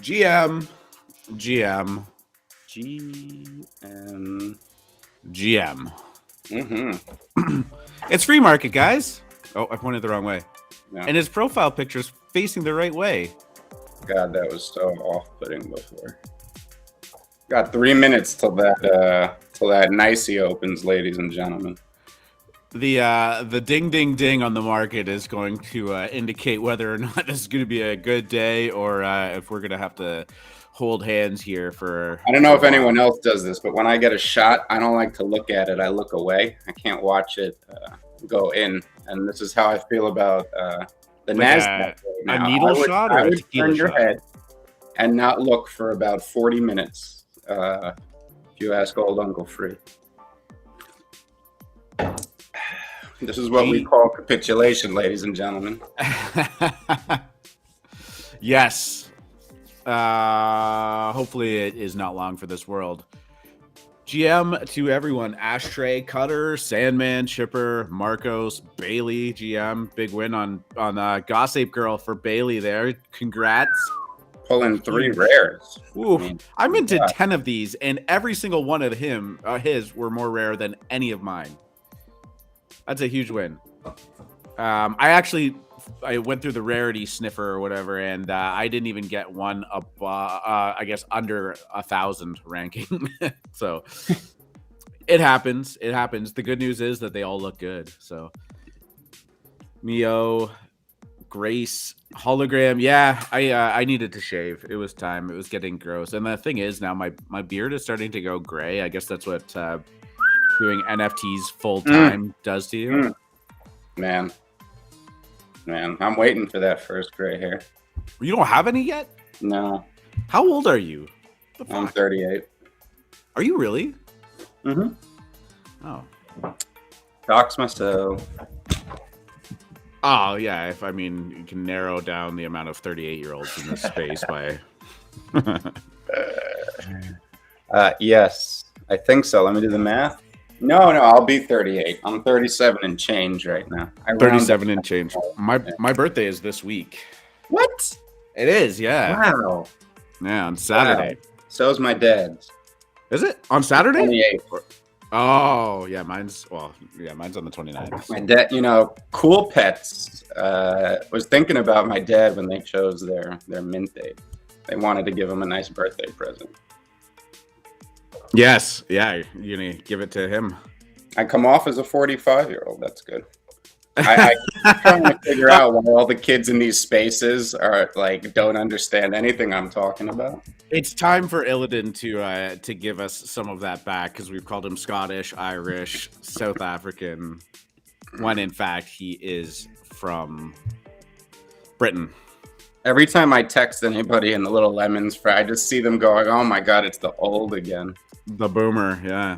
GM. It's free market, guys. Oh, I pointed the wrong way. Yeah. And his profile picture's facing the right way. God, that was so off-putting before. Got 3 minutes till that nicey opens, ladies and gentlemen. The ding ding ding on the market is going to indicate whether or not this is going to be a good day or if we're going to have to hold hands here for. I don't know if anyone else does this, but when I get a shot, I don't like to look at it. I look away. I can't watch it go in, and this is how I feel about the Nasdaq. A needle shot or I a would tequila turn your shot? head and not look for about 40 minutes. If you ask old Uncle Free. This is what we call capitulation, ladies and gentlemen. Yes. Hopefully it is not long for this world. GM to everyone. Ashtray, Cutter, Sandman, Chipper, Marcos, Bailey, GM. Big win on Gossape Girl for Bailey there. Congrats. Pulling 3 rares. Ooh, I'm into 10 of these, and every single one of his were more rare than any of mine. That's a huge win. I went through the rarity sniffer or whatever, and I didn't even get one up, I guess, under 1,000 ranking. So it happens. It happens. The good news is that they all look good. So Mio, Grace, Hologram. Yeah, I needed to shave. It was time. It was getting gross. And the thing is, now my beard is starting to go gray. I guess that's what doing NFTs full time does to you. Man, I'm waiting for that first gray hair. You don't have any yet? No. How old are you? I'm 38. Are you really? Mm-hmm. Oh. Dox myself. Oh, yeah. I mean, you can narrow down the amount of 38-year-olds in this space by... Yes, I think so. Let me do the math. No, I'll be 38. I'm 37 and change right now. 37 and change. My birthday is this week. What? It is, yeah. Wow. Yeah, on Saturday. Wow. So's my dad's. Is it? On Saturday? 28th. Oh, yeah, mine's on the 29th. My dad, Cool Pets was thinking about my dad when they chose their mint date. They wanted to give him a nice birthday present. Yes, yeah, you're gonna give it to him. I come off as a 45-year-old. That's good. I'm trying to figure out why all the kids in these spaces are don't understand anything I'm talking about. It's time for Illidan to give us some of that back, because we've called him Scottish, Irish, South African, when in fact he is from Britain. Every time I text anybody in the Little Lemons, I just see them going, "Oh my God, it's the old again." The boomer, yeah.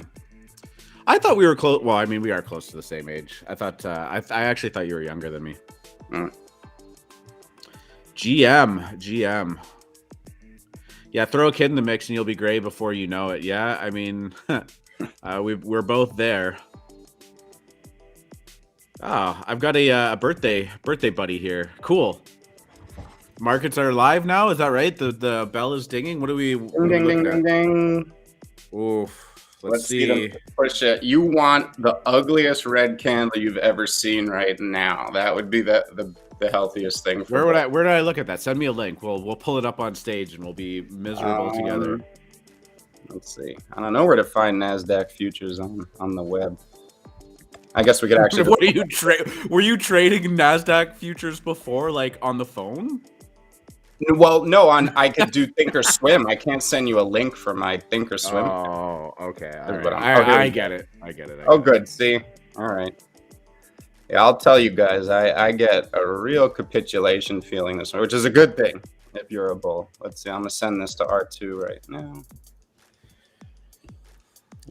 I thought we were close. Well, I mean, we are close to the same age. I thought I actually thought you were younger than me. GM. Yeah, throw a kid in the mix and you'll be gray before you know it. Yeah, I mean, we're both there. Oh, I've got a birthday buddy here. Cool. Markets are live now. Is that right? The bell is dinging. What do we? Ding, ding, ding, ding. Oof. Let's see them push it. You want the ugliest red candle you've ever seen right now. That would be the healthiest thing. Where did I look at that? Send me a link. We'll pull it up on stage and we'll be miserable together. Let's see. I don't know where to find Nasdaq futures on the web. I guess we could actually. Were you trading Nasdaq futures before, on the phone? Well, no, I could do Thinkorswim. I can't send you a link for my Thinkorswim. Oh, okay. All right. I get it. Oh, good. See? All right. Yeah, I'll tell you guys, I get a real capitulation feeling this one, which is a good thing if you're a bull. Let's see, I'm gonna send this to R2 right now.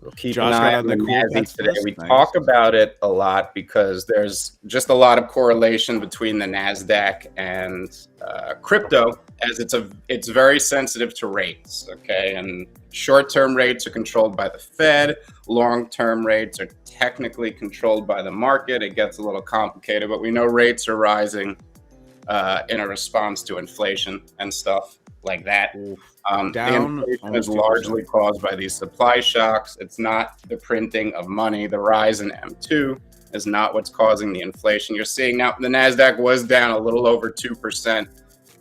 We'll keep an Josh got eye on on the the cool Nazis bets today. list. We Nice. talk about it a lot because there's just a lot of correlation between the Nasdaq and crypto, as it's very sensitive to rates. Okay, and short-term rates are controlled by the Fed. Long-term rates are technically controlled by the market. It gets a little complicated, but we know rates are rising in a response to inflation and stuff like that. The Down inflation is almost 2%. largely caused by these supply shocks. It's not the printing of money. The rise in M2 is not what's causing the inflation you're seeing now. The Nasdaq was down a little over 2%.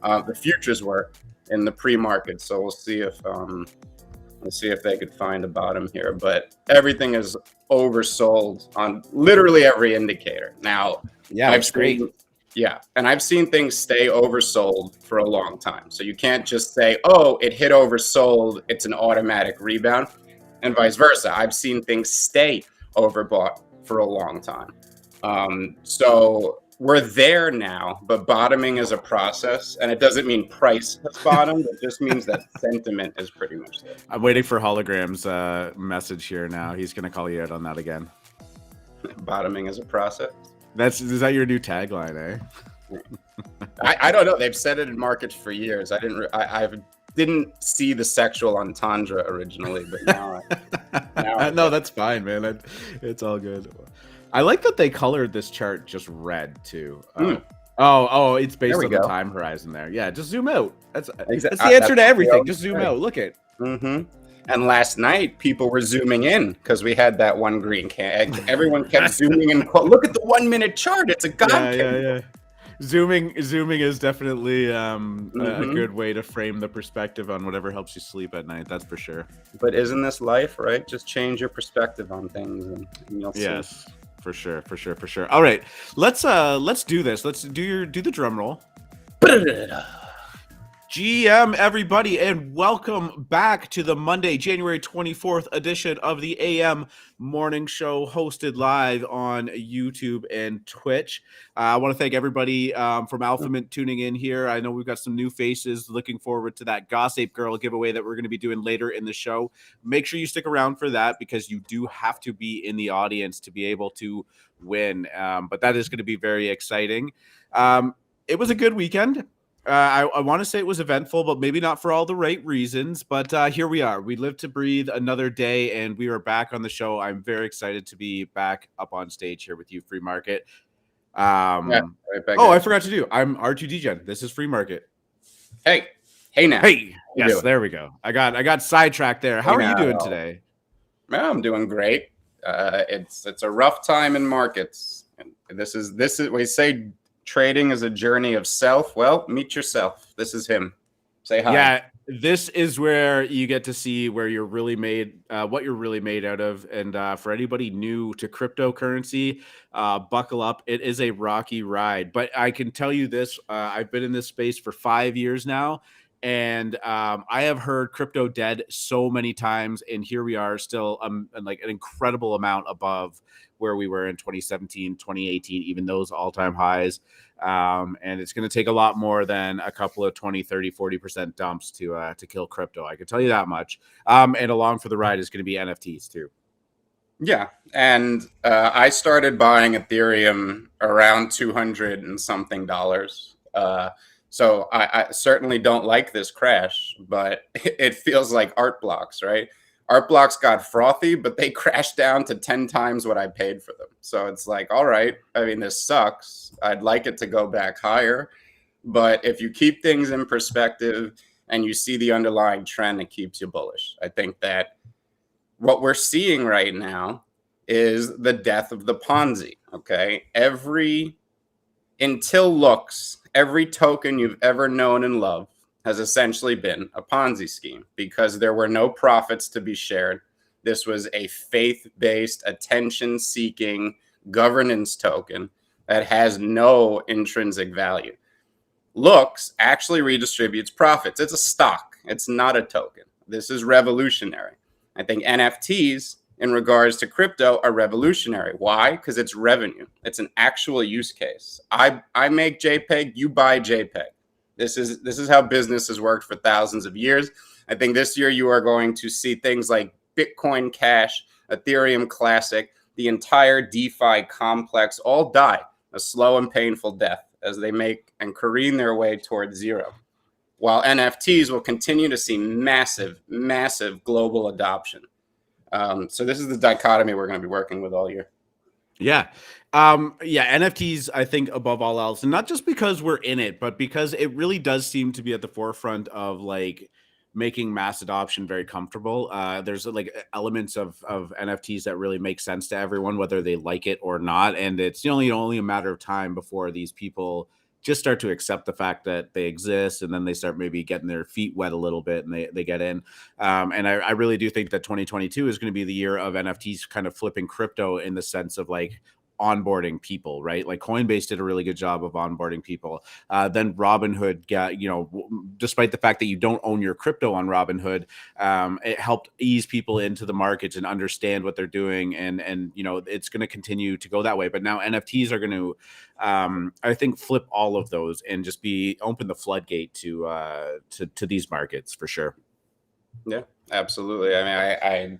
The futures were in the pre-market, so we'll see if they could find a bottom here. But everything is oversold on literally every indicator now. Yeah, that's great. Yeah, and I've seen things stay oversold for a long time. So you can't just say, oh, it hit oversold, it's an automatic rebound, and vice versa. I've seen things stay overbought for a long time. So we're there now, but bottoming is a process, and it doesn't mean price has bottomed. It just means that sentiment is pretty much there. I'm waiting for Hologram's message here now. He's going to call you out on that again. Bottoming is a process. Is that your new tagline, eh? I don't know. They've said it in markets for years. I didn't see the sexual entendre originally, but now no, that's fine, man. It's all good. I like that they colored this chart just red too. Oh, it's based on the time horizon there. Yeah, just zoom out. That's the answer to everything. Just zoom out. Look at. And last night, people were zooming in because we had that one green can. Everyone kept zooming in. Look at the 1 minute chart. It's a god. Yeah. Zooming is definitely a good way to frame the perspective on whatever helps you sleep at night. That's for sure. But isn't this life, right? Just change your perspective on things, and you'll see. Yes, for sure. All right, let's do this. Let's do the drum roll. GM, everybody, and welcome back to the Monday, January 24th edition of the AM Morning Show, hosted live on YouTube and Twitch. I want to thank everybody from Alpha Mint tuning in here. I know we've got some new faces. Looking forward to that Gossape Girl giveaway that we're going to be doing later in the show. Make sure you stick around for that because you do have to be in the audience to be able to win. But that is going to be very exciting. It was a good weekend. I want to say it was eventful, but maybe not for all the right reasons. But here we are. We live to breathe another day, and we are back on the show. I'm very excited to be back up on stage here with you, Free Market. I forgot to do. I'm R2 Degen. This is Free Market. Hey now. Hey, yes, there we go. I got sidetracked there. How are you doing today? Well, I'm doing great. It's a rough time in markets. And this is we say trading is a journey of self. Well, meet yourself. This is him. Say hi. Yeah, this is where you get to see where you're really made, what you're really made out of. And for anybody new to cryptocurrency, buckle up. It is a rocky ride. But I can tell you this, I've been in this space for 5 years now. And I have heard crypto dead so many times. And here we are still like an incredible amount above where we were in 2017, 2018, even those all-time highs. And it's going to take a lot more than a couple of 20, 30, 40% dumps to kill crypto. I can tell you that much. And along for the ride is going to be NFTs too. Yeah. And I started buying Ethereum around $200 and something. So I certainly don't like this crash, but it feels like art blocks, right? Art blocks got frothy, but they crashed down to 10 times what I paid for them. So it's like, all right, I mean, this sucks. I'd like it to go back higher. But if you keep things in perspective and you see the underlying trend, it keeps you bullish. I think that what we're seeing right now is the death of the Ponzi, okay? Until looks, every token you've ever known and loved has essentially been a Ponzi scheme because there were no profits to be shared. This was a faith-based, attention-seeking governance token that has no intrinsic value. Looks actually redistributes profits. It's a stock. It's not a token. This is revolutionary. I think NFTs in regards to crypto are revolutionary. Why? Because it's revenue. It's an actual use case. I make JPEG, you buy JPEG. This is how business has worked for thousands of years. I think this year you are going to see things like Bitcoin Cash, Ethereum Classic, the entire DeFi complex all die a slow and painful death as they make and careen their way towards zero. While NFTs will continue to see massive, massive global adoption. So this is the dichotomy we're going to be working with all year. Yeah. Yeah, NFTs, I think above all else, and not just because we're in it, but because it really does seem to be at the forefront of like making mass adoption very comfortable. There's like elements of NFTs that really make sense to everyone, whether they like it or not. And it's only a matter of time before these people just start to accept the fact that they exist, and then they start maybe getting their feet wet a little bit and they get in. And I really do think that 2022 is going to be the year of NFTs kind of flipping crypto in the sense of like onboarding people, right? Like Coinbase did a really good job of onboarding people. Then Robinhood got, despite the fact that you don't own your crypto on Robinhood, it helped ease people into the markets and understand what they're doing. And it's going to continue to go that way. But now NFTs are going to, I think, flip all of those and just open the floodgate to these markets for sure. Yeah, absolutely. I mean,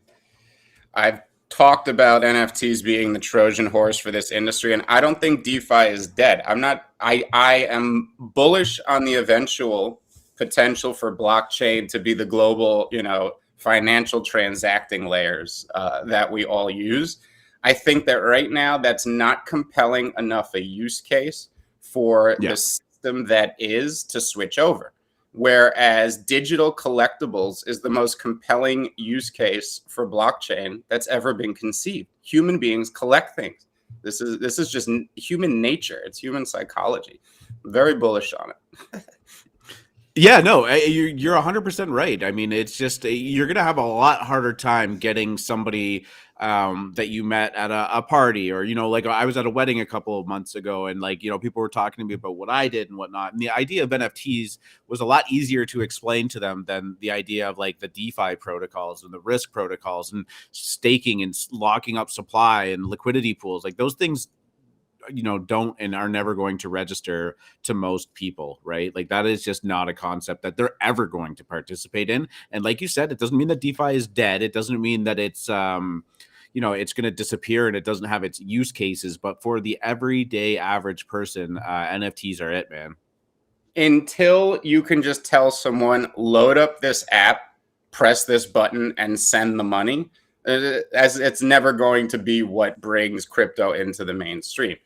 I've talked about NFTs being the Trojan horse for this industry, and I don't think DeFi is dead. I am bullish on the eventual potential for blockchain to be the global, financial transacting layers that we all use. I think that right now that's not compelling enough a use case for the system that is to switch over. Whereas digital collectibles is the most compelling use case for blockchain that's ever been conceived. Human beings collect things. This is just human nature. It's human psychology. I'm very bullish on it. Yeah, no, you're 100% right. I mean, it's just you're going to have a lot harder time getting somebody that you met at a party, or, like I was at a wedding a couple of months ago, and like, people were talking to me about what I did and whatnot. And the idea of NFTs was a lot easier to explain to them than the idea of like the DeFi protocols and the risk protocols and staking and locking up supply and liquidity pools. Like those things don't and are never going to register to most people, right? Like that is just not a concept that they're ever going to participate in. And like you said, it doesn't mean that DeFi is dead. It doesn't mean that it's it's going to disappear and it doesn't have its use cases. But for the everyday average person, NFTs are it, man. Until you can just tell someone, load up this app, press this button, and send the money, as it's never going to be what brings crypto into the mainstream.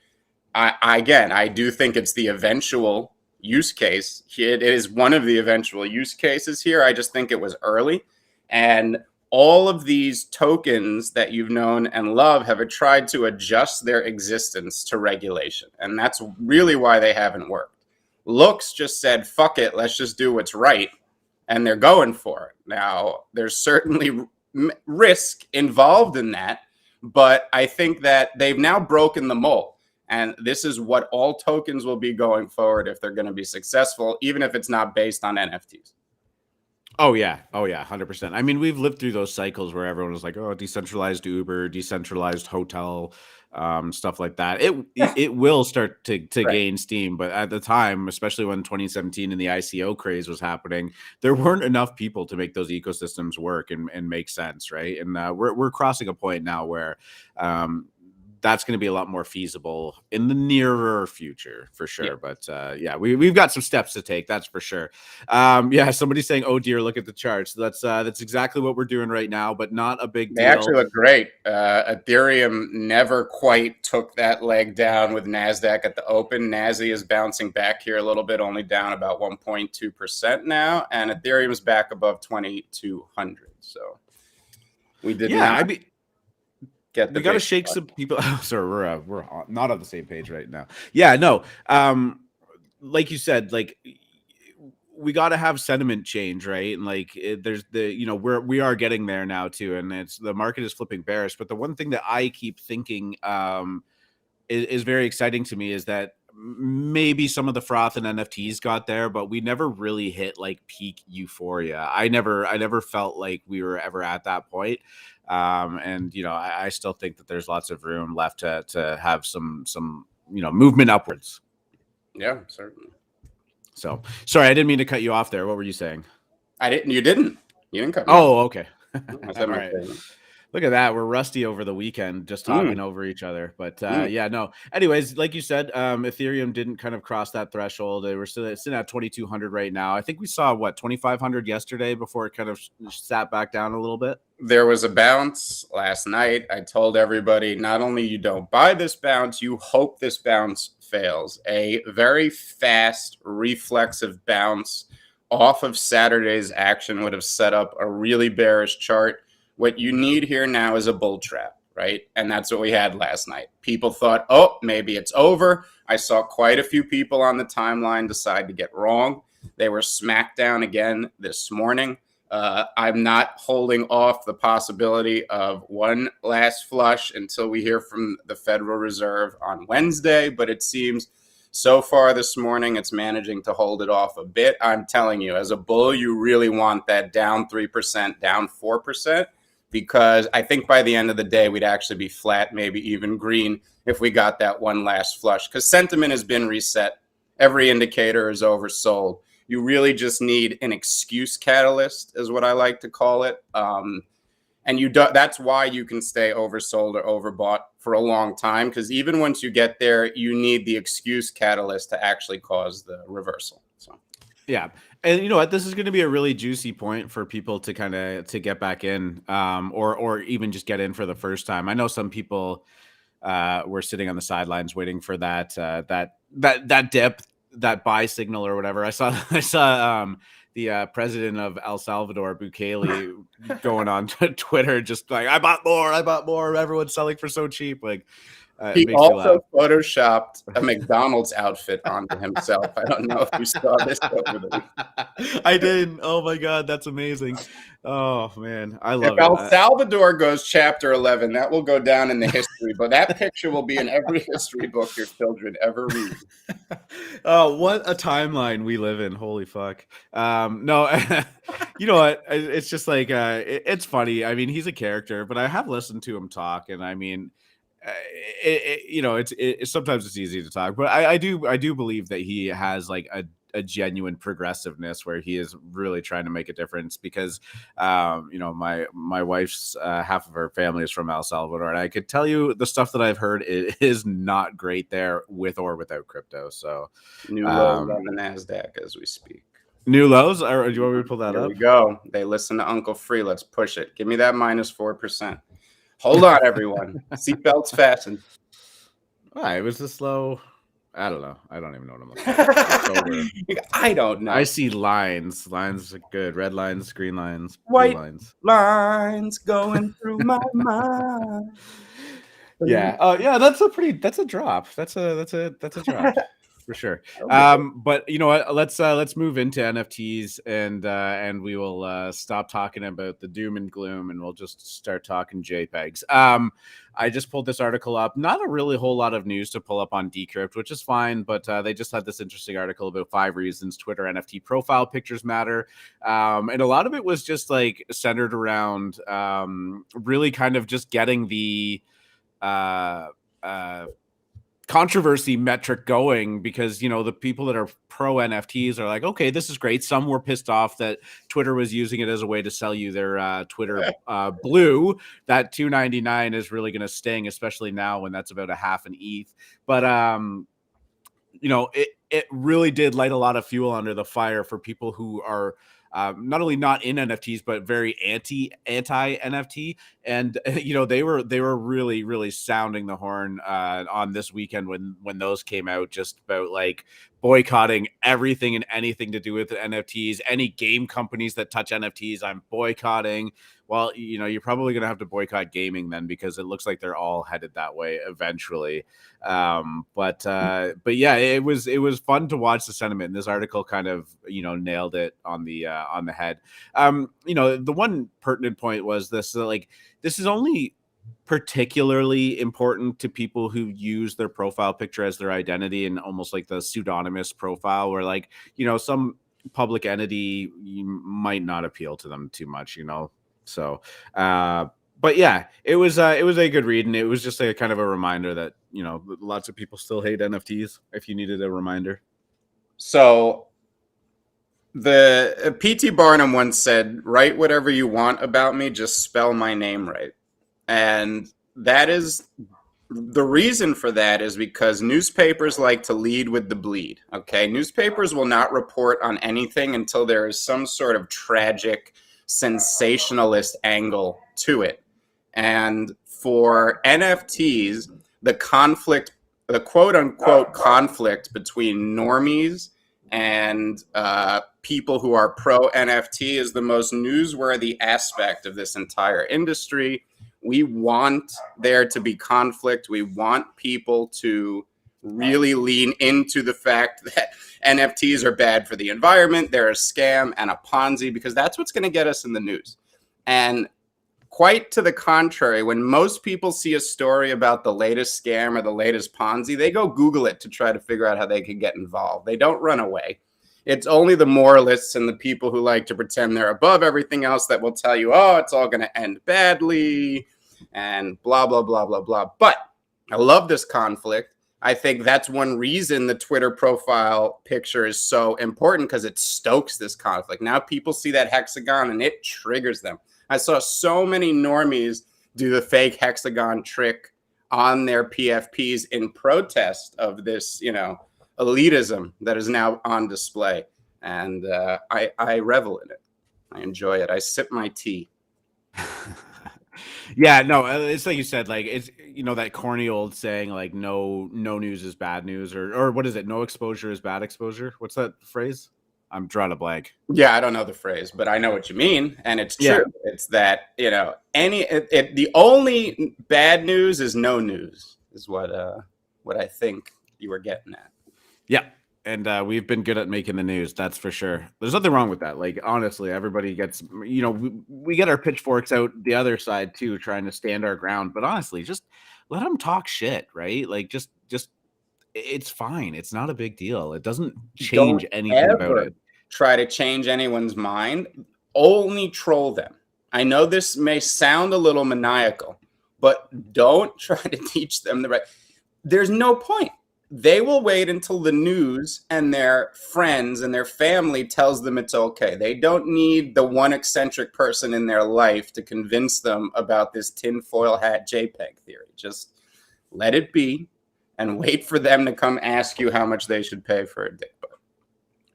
I do think it's the eventual use case. It is one of the eventual use cases here. I just think it was early. And all of these tokens that you've known and love have tried to adjust their existence to regulation. And that's really why they haven't worked. Looks just said, fuck it, let's just do what's right. And they're going for it. Now, there's certainly risk involved in that. But I think that they've now broken the mold. And this is what all tokens will be going forward if they're going to be successful, even if it's not based on NFTs. Oh, yeah. 100%. I mean, we've lived through those cycles where everyone was like, oh, decentralized Uber, decentralized hotel, stuff like that. It will start to right. gain steam. But at the time, especially when 2017 and the ICO craze was happening, there weren't enough people to make those ecosystems work and make sense, right? And we're crossing a point now where that's going to be a lot more feasible in the nearer future for sure. Yeah. But we've got some steps to take. That's for sure. Somebody's saying, oh dear, look at the charts. That's exactly what we're doing right now, but not a big deal. They actually look great. Ethereum never quite took that leg down with Nasdaq at the open. Nasdaq is bouncing back here a little bit, only down about 1.2% now. And Ethereum is back above 2,200. So we did not. We got to shake some people. Oh, sorry, we're not on the same page right now. Yeah, no. Like you said, like we got to have sentiment change, right? And like there's we are getting there now too, and it's the market is flipping bearish. But the one thing that I keep thinking is very exciting to me is that maybe some of the froth and NFTs got there, but we never really hit like peak euphoria. I never felt like we were ever at that point. And I still think that there's lots of room left to have some movement upwards. Yeah, certainly. So sorry, I didn't mean to cut you off there. What were you saying? You didn't cut me off. Okay. I said my thing. Look at that. We're rusty over the weekend, just talking over each other. But yeah, no. Anyways, like you said, Ethereum didn't kind of cross that threshold. They were still sitting at 2,200 right now. I think we saw 2,500 yesterday before it kind of sat back down a little bit. There was a bounce last night. I told everybody, not only you don't buy this bounce, you hope this bounce fails. A very fast, reflexive bounce off of Saturday's action would have set up a really bearish chart. What you need here now is a bull trap, right? And that's what we had last night. People thought, oh, maybe it's over. I saw quite a few people on the timeline decide to get wrong. They were smacked down again this morning. I'm not holding off the possibility of one last flush until we hear from the Federal Reserve on Wednesday, but it seems so far this morning it's managing to hold it off a bit. I'm telling you, as a bull, you really want that down 3%, down 4%. Because I think by the end of the day, we'd actually be flat, maybe even green if we got that one last flush. Because sentiment has been reset. Every indicator is oversold. You really just need an excuse catalyst, is what I like to call it. That's why you can stay oversold or overbought for a long time. Because even once you get there, you need the excuse catalyst to actually cause the reversal. So, yeah. And you know what? This is going to be a really juicy point for people to kind of get back in, or even just get in for the first time. I know some people were sitting on the sidelines waiting for that dip, that buy signal or whatever. I saw the president of El Salvador, Bukele, going on Twitter just like, I bought more. Everyone's selling for so cheap. Like. He also photoshopped a McDonald's outfit onto himself. I don't know if you saw this over the week. I didn't. Oh my God, that's amazing. Oh man, I love it. If El Salvador goes chapter 11, that will go down in the history, but that picture will be in every history book your children ever read. Oh, what a timeline we live in. Holy fuck. No, you know what? It's just like, it's funny. I mean, he's a character, but I have listened to him talk, and I mean, it's sometimes it's easy to talk, but I do believe that he has like a genuine progressiveness where he is really trying to make a difference because my wife's half of her family is from El Salvador, and I could tell you the stuff that I've heard is not great there with or without crypto. So new lows on the Nasdaq as we speak. New lows? Or do you want me to pull that up? Here we go. They listen to Uncle Free. Let's push it. Give me that minus 4%. Hold on, everyone. Seatbelts fastened. It was a slow. I don't know. I don't even know what I'm looking at. I don't know. I see lines. Lines are good. Red lines, green lines, white blue lines. Lines going through my mind. Yeah. Yeah. That's a drop. That's a drop. For sure. But you know what? Let's move into NFTs and we will stop talking about the doom and gloom and we'll just start talking JPEGs. I just pulled this article up. Not a really whole lot of news to pull up on Decrypt, which is fine, but they just had this interesting article about 5 reasons Twitter NFT profile pictures matter. And a lot of it was just like centered around really kind of just getting the controversy metric going because the people that are pro NFTs are like, okay, this is great. Some were pissed off that Twitter was using it as a way to sell you their Twitter blue. That $2.99 is really going to sting, especially now when that's about a half an ETH. But it really did light a lot of fuel under the fire for people who are not only not in NFTs, but very anti NFT. And, they were really, really sounding the horn on this weekend when those came out, just about like boycotting everything and anything to do with NFTs. Any game companies that touch NFTs, I'm boycotting. Well, you're probably going to have to boycott gaming then because it looks like they're all headed that way eventually. But yeah, it was fun to watch the sentiment. This article kind of, nailed it on the head. The one pertinent point was this, like, this is only particularly important to people who use their profile picture as their identity and almost like the pseudonymous profile, where like, some public entity might not appeal to them too much, so but yeah, it was a good read, and it was just a kind of a reminder that lots of people still hate NFTs, if you needed a reminder. So the P.T. Barnum once said, "Write whatever you want about me, just spell my name right." And that is the reason for that is because newspapers like to lead with the bleed. Okay, newspapers will not report on anything until there is some sort of tragic, sensationalist angle to it. And for NFTs, the conflict, the quote unquote conflict between normies and people who are pro NFT is the most newsworthy aspect of this entire industry. We want there to be conflict. We want people to really lean into the fact that NFTs are bad for the environment, they're a scam and a Ponzi, because that's what's going to get us in the news. And quite to the contrary, when most people see a story about the latest scam or the latest Ponzi, they go Google it to try to figure out how they can get involved. They don't run away. It's only the moralists and the people who like to pretend they're above everything else that will tell you, oh, it's all going to end badly and blah, blah, blah, blah, blah. But I love this conflict. I think that's one reason the Twitter profile picture is so important, because it stokes this conflict. Now people see that hexagon and it triggers them. I saw so many normies do the fake hexagon trick on their PFPs in protest of this, elitism that is now on display. And I revel in it. I enjoy it. I sip my tea. Yeah, no, it's like you said, like it's that corny old saying, like no news is bad news, or what is it? No exposure is bad exposure. What's that phrase? I'm drawing a blank. Yeah, I don't know the phrase, but I know what you mean, and it's true. Yeah. It's that the only bad news is no news, is what I think you were getting at. Yeah, and we've been good at making the news, that's for sure. There's nothing wrong with that. Like honestly, everybody gets, we get our pitchforks out the other side too, trying to stand our ground. But honestly, just let them talk shit, right? Like just it's fine. It's not a big deal. It doesn't change anything about it. Try to change anyone's mind. Only troll them. I know this may sound a little maniacal, but don't try to teach them the right. There's no point. They will wait until the news and their friends and their family tells them it's okay. They don't need the one eccentric person in their life to convince them about this tinfoil hat JPEG theory. Just let it be and wait for them to come ask you how much they should pay for a dick bug.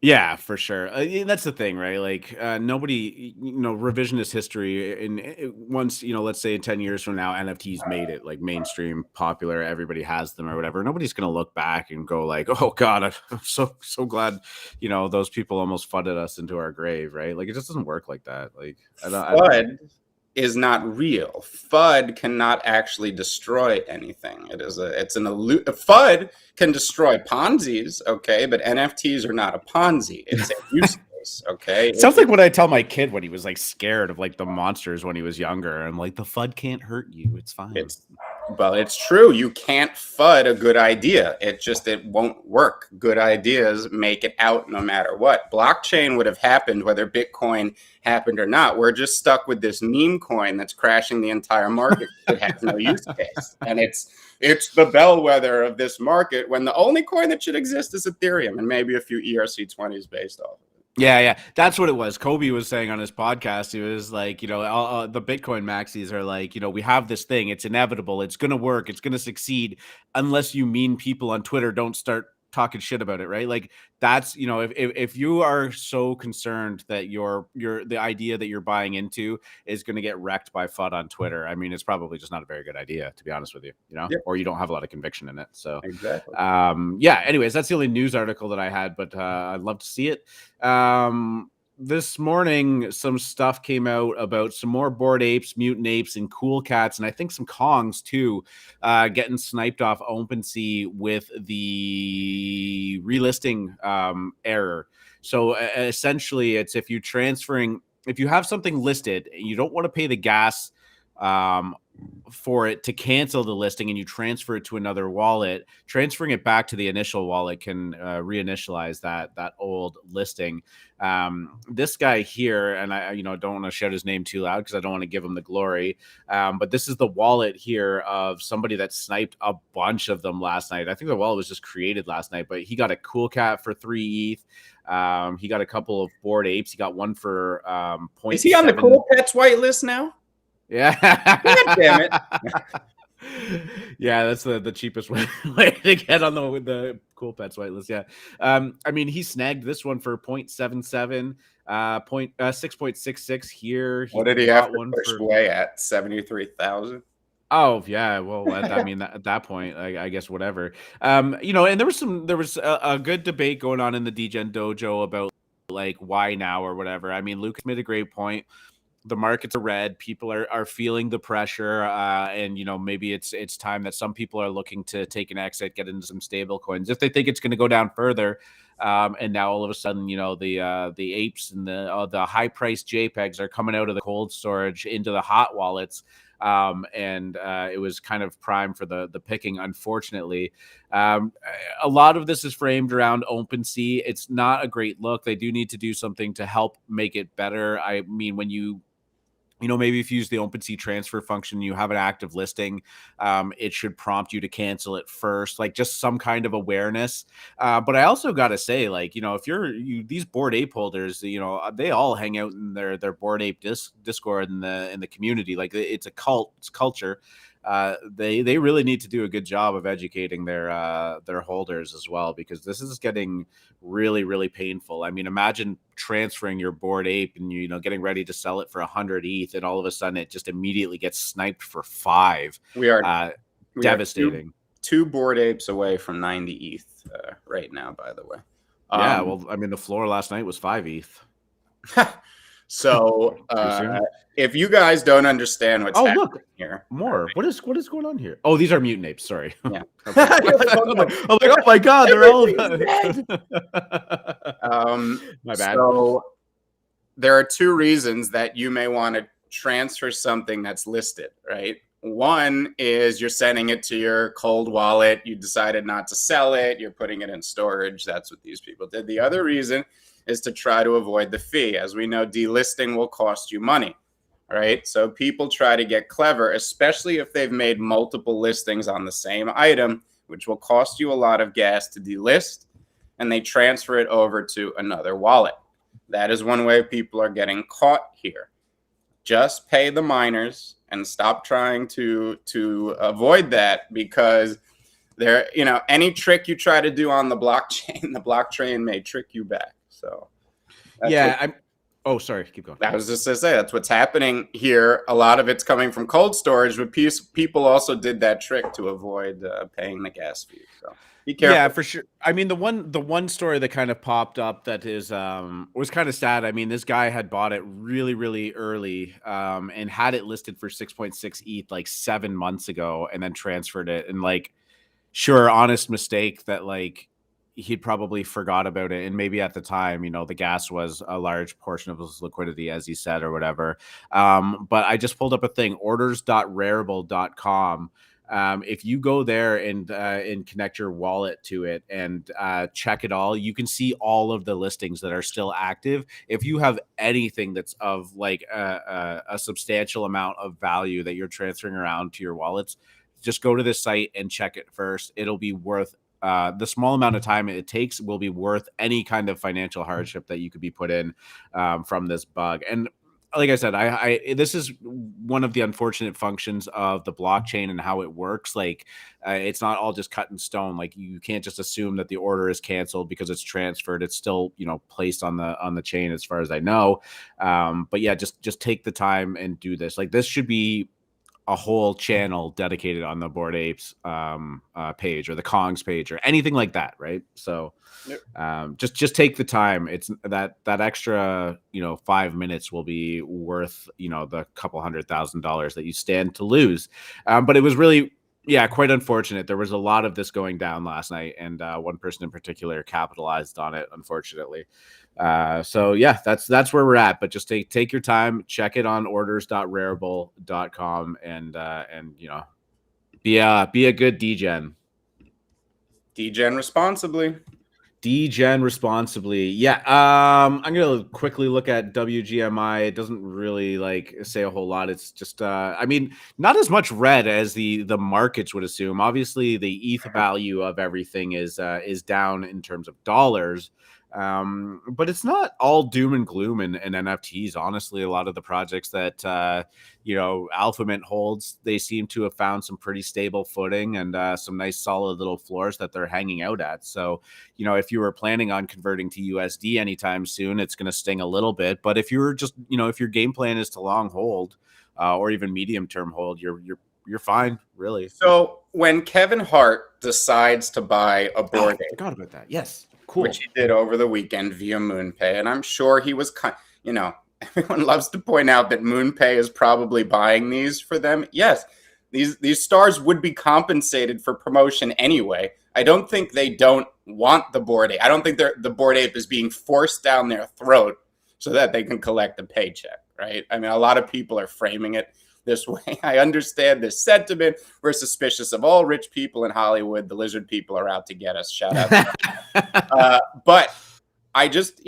Yeah, for sure. That's the thing, right? Like nobody, revisionist history. And once, let's say in 10 years from now, NFTs made it like mainstream, popular, everybody has them or whatever. Nobody's going to look back and go like, oh God, I'm so glad, those people almost funded us into our grave, right? Like it just doesn't work like that. Like FUD is not real. FUD cannot actually destroy anything. FUD can destroy Ponzi's, okay, but NFTs are not a Ponzi. It's a use case, okay. Sounds like what I tell my kid when he was like scared of like the monsters when he was younger. I'm like, the FUD can't hurt you. It's fine. It's true. You can't FUD a good idea. It won't work. Good ideas make it out no matter what. Blockchain would have happened whether Bitcoin happened or not. We're just stuck with this meme coin that's crashing the entire market. It has no use case. And it's the bellwether of this market when the only coin that should exist is Ethereum and maybe a few ERC20s based off of it. Yeah, that's what it was. Kobe was saying on his podcast, he was like, the Bitcoin maxis are like, we have this thing. It's inevitable. It's going to work. It's going to succeed unless you mean people on Twitter don't start talking shit about it, right? Like that's, if you are so concerned that the idea that you're buying into is going to get wrecked by FUD on Twitter, I mean, it's probably just not a very good idea, to be honest with you, Yep. Or you don't have a lot of conviction in it. So exactly. Anyways, that's the only news article that I had, but I'd love to see it. This morning, some stuff came out about some more Bored Apes, Mutant Apes, and Cool Cats, and I think some Kongs too, getting sniped off Opensea with the relisting error. So essentially, it's if you have something listed and you don't want to pay the gas for it to cancel the listing and you transfer it to another wallet, transferring it back to the initial wallet can reinitialize that old listing. This guy here, and I don't want to shout his name too loud because I don't want to give him the glory, but this is the wallet here of somebody that sniped a bunch of them last night. I think the wallet was just created last night, but he got a Cool Cat for 3 ETH. He got a couple of Bored Apes. He got one for 0.7. Is he on the Cool Cats whitelist now? Yeah. God damn it. Yeah, that's the cheapest way to get on the Cool Pets whitelist. Yeah. I mean, he snagged this one for 0.77, 6.66 here. What did he have to push away at? 73,000? Oh yeah, well, I mean, at that point, I guess whatever. And there was a good debate going on in the Degen dojo about like why now or whatever. I mean, Lucas made a great point. The markets are red. People are feeling the pressure, and maybe it's time that some people are looking to take an exit, get into some stable coins if they think it's going to go down further. And now all of a sudden, the apes and the high priced JPEGs are coming out of the cold storage into the hot wallets. And it was kind of prime for the picking, unfortunately. A lot of this is framed around Opensea. It's not a great look. They do need to do something to help make it better. I mean, when maybe if you use the Opensea transfer function, you have an active listing, it should prompt you to cancel it first, like just some kind of awareness. But I also got to say, like, if these Bored Ape holders, they all hang out in their Bored Ape Discord in the community. Like it's a cult, it's culture. They really need to do a good job of educating their holders as well, because this is getting really, really painful. I mean, imagine transferring your Bored Ape and getting ready to sell it for 100 ETH, and all of a sudden it just immediately gets sniped for 5. We are devastating. Two Bored Apes away from 90 ETH right now, by the way. Yeah, well, I mean, the floor last night was 5 ETH. So if you guys don't understand what's happening here, more. What is going on here? Oh, these are Mutant Apes. Sorry. Yeah. I'm like, oh my god, they're all. My bad. So there are 2 reasons that you may want to transfer something that's listed, right? One is you're sending it to your cold wallet. You decided not to sell it. You're putting it in storage. That's what these people did. The other reason is to try to avoid the fee. As we know, delisting will cost you money, right? So people try to get clever, especially if they've made multiple listings on the same item, which will cost you a lot of gas to delist, and they transfer it over to another wallet. That is one way people are getting caught here. Just pay the miners and stop trying to avoid that, because any trick you try to do on the blockchain may trick you back. So sorry, keep going. I was just to say that's what's happening here. A lot of it's coming from cold storage, but people also did that trick to avoid paying the gas fee. So be careful. Yeah, for sure. I mean, the one story that kind of popped up that is was kind of sad. I mean, this guy had bought it really, really early and had it listed for 6.6 ETH like 7 months ago, and then transferred it. And like, sure, honest mistake that like he'd probably forgot about it, and maybe at the time the gas was a large portion of his liquidity, as he said, or whatever. But I just pulled up a thing, orders.rarible.com. If you go there and connect your wallet to it and check it all, you can see all of the listings that are still active. If you have anything that's of like a substantial amount of value that you're transferring around to your wallets, just go to this site and check it first. It'll be worth the small amount of time it takes will be worth any kind of financial hardship that you could be put in from this bug. And like I said, this is one of the unfortunate functions of the blockchain and how it works. Like it's not all just cut in stone. Like you can't just assume that the order is canceled because it's transferred. It's still placed on the chain, as far as I know. But yeah, just take the time and do this. Like this should be a whole channel dedicated on the Bored Apes page or the Kongz page or anything like that, right? So just take the time. It's that extra 5 minutes will be worth the couple $100,000 that you stand to lose. But it was really Yeah, quite unfortunate. There was a lot of this going down last night, and one person in particular capitalized on it, unfortunately. So yeah, that's where we're at. But just take your time, check it on orders.rarible.com, and be a good degen. Degen responsibly. Degen responsibly. Yeah. I'm gonna quickly look at WGMI. It doesn't really like say a whole lot. It's just I mean, not as much red as the markets would assume. Obviously, the ETH value of everything is down in terms of dollars. But it's not all doom and gloom in NFTs. Honestly, a lot of the projects that AlphaMint holds, they seem to have found some pretty stable footing and some nice solid little floors that they're hanging out at. So, if you were planning on converting to USD anytime soon, it's going to sting a little bit. But if you're just, if your game plan is to long hold or even medium term hold, you're fine, really. So when Kevin Hart decides to buy a board, I forgot about that. Yes. Cool. Which he did over the weekend via MoonPay. And I'm sure he was, everyone loves to point out that MoonPay is probably buying these for them. Yes, these stars would be compensated for promotion anyway. I don't think they don't want the Bored Ape. I don't think the Bored Ape is being forced down their throat so that they can collect a paycheck, right? I mean, a lot of people are framing it this way. I understand this sentiment. We're suspicious of all rich people in Hollywood. The lizard people are out to get us. Shout out to them. But I just,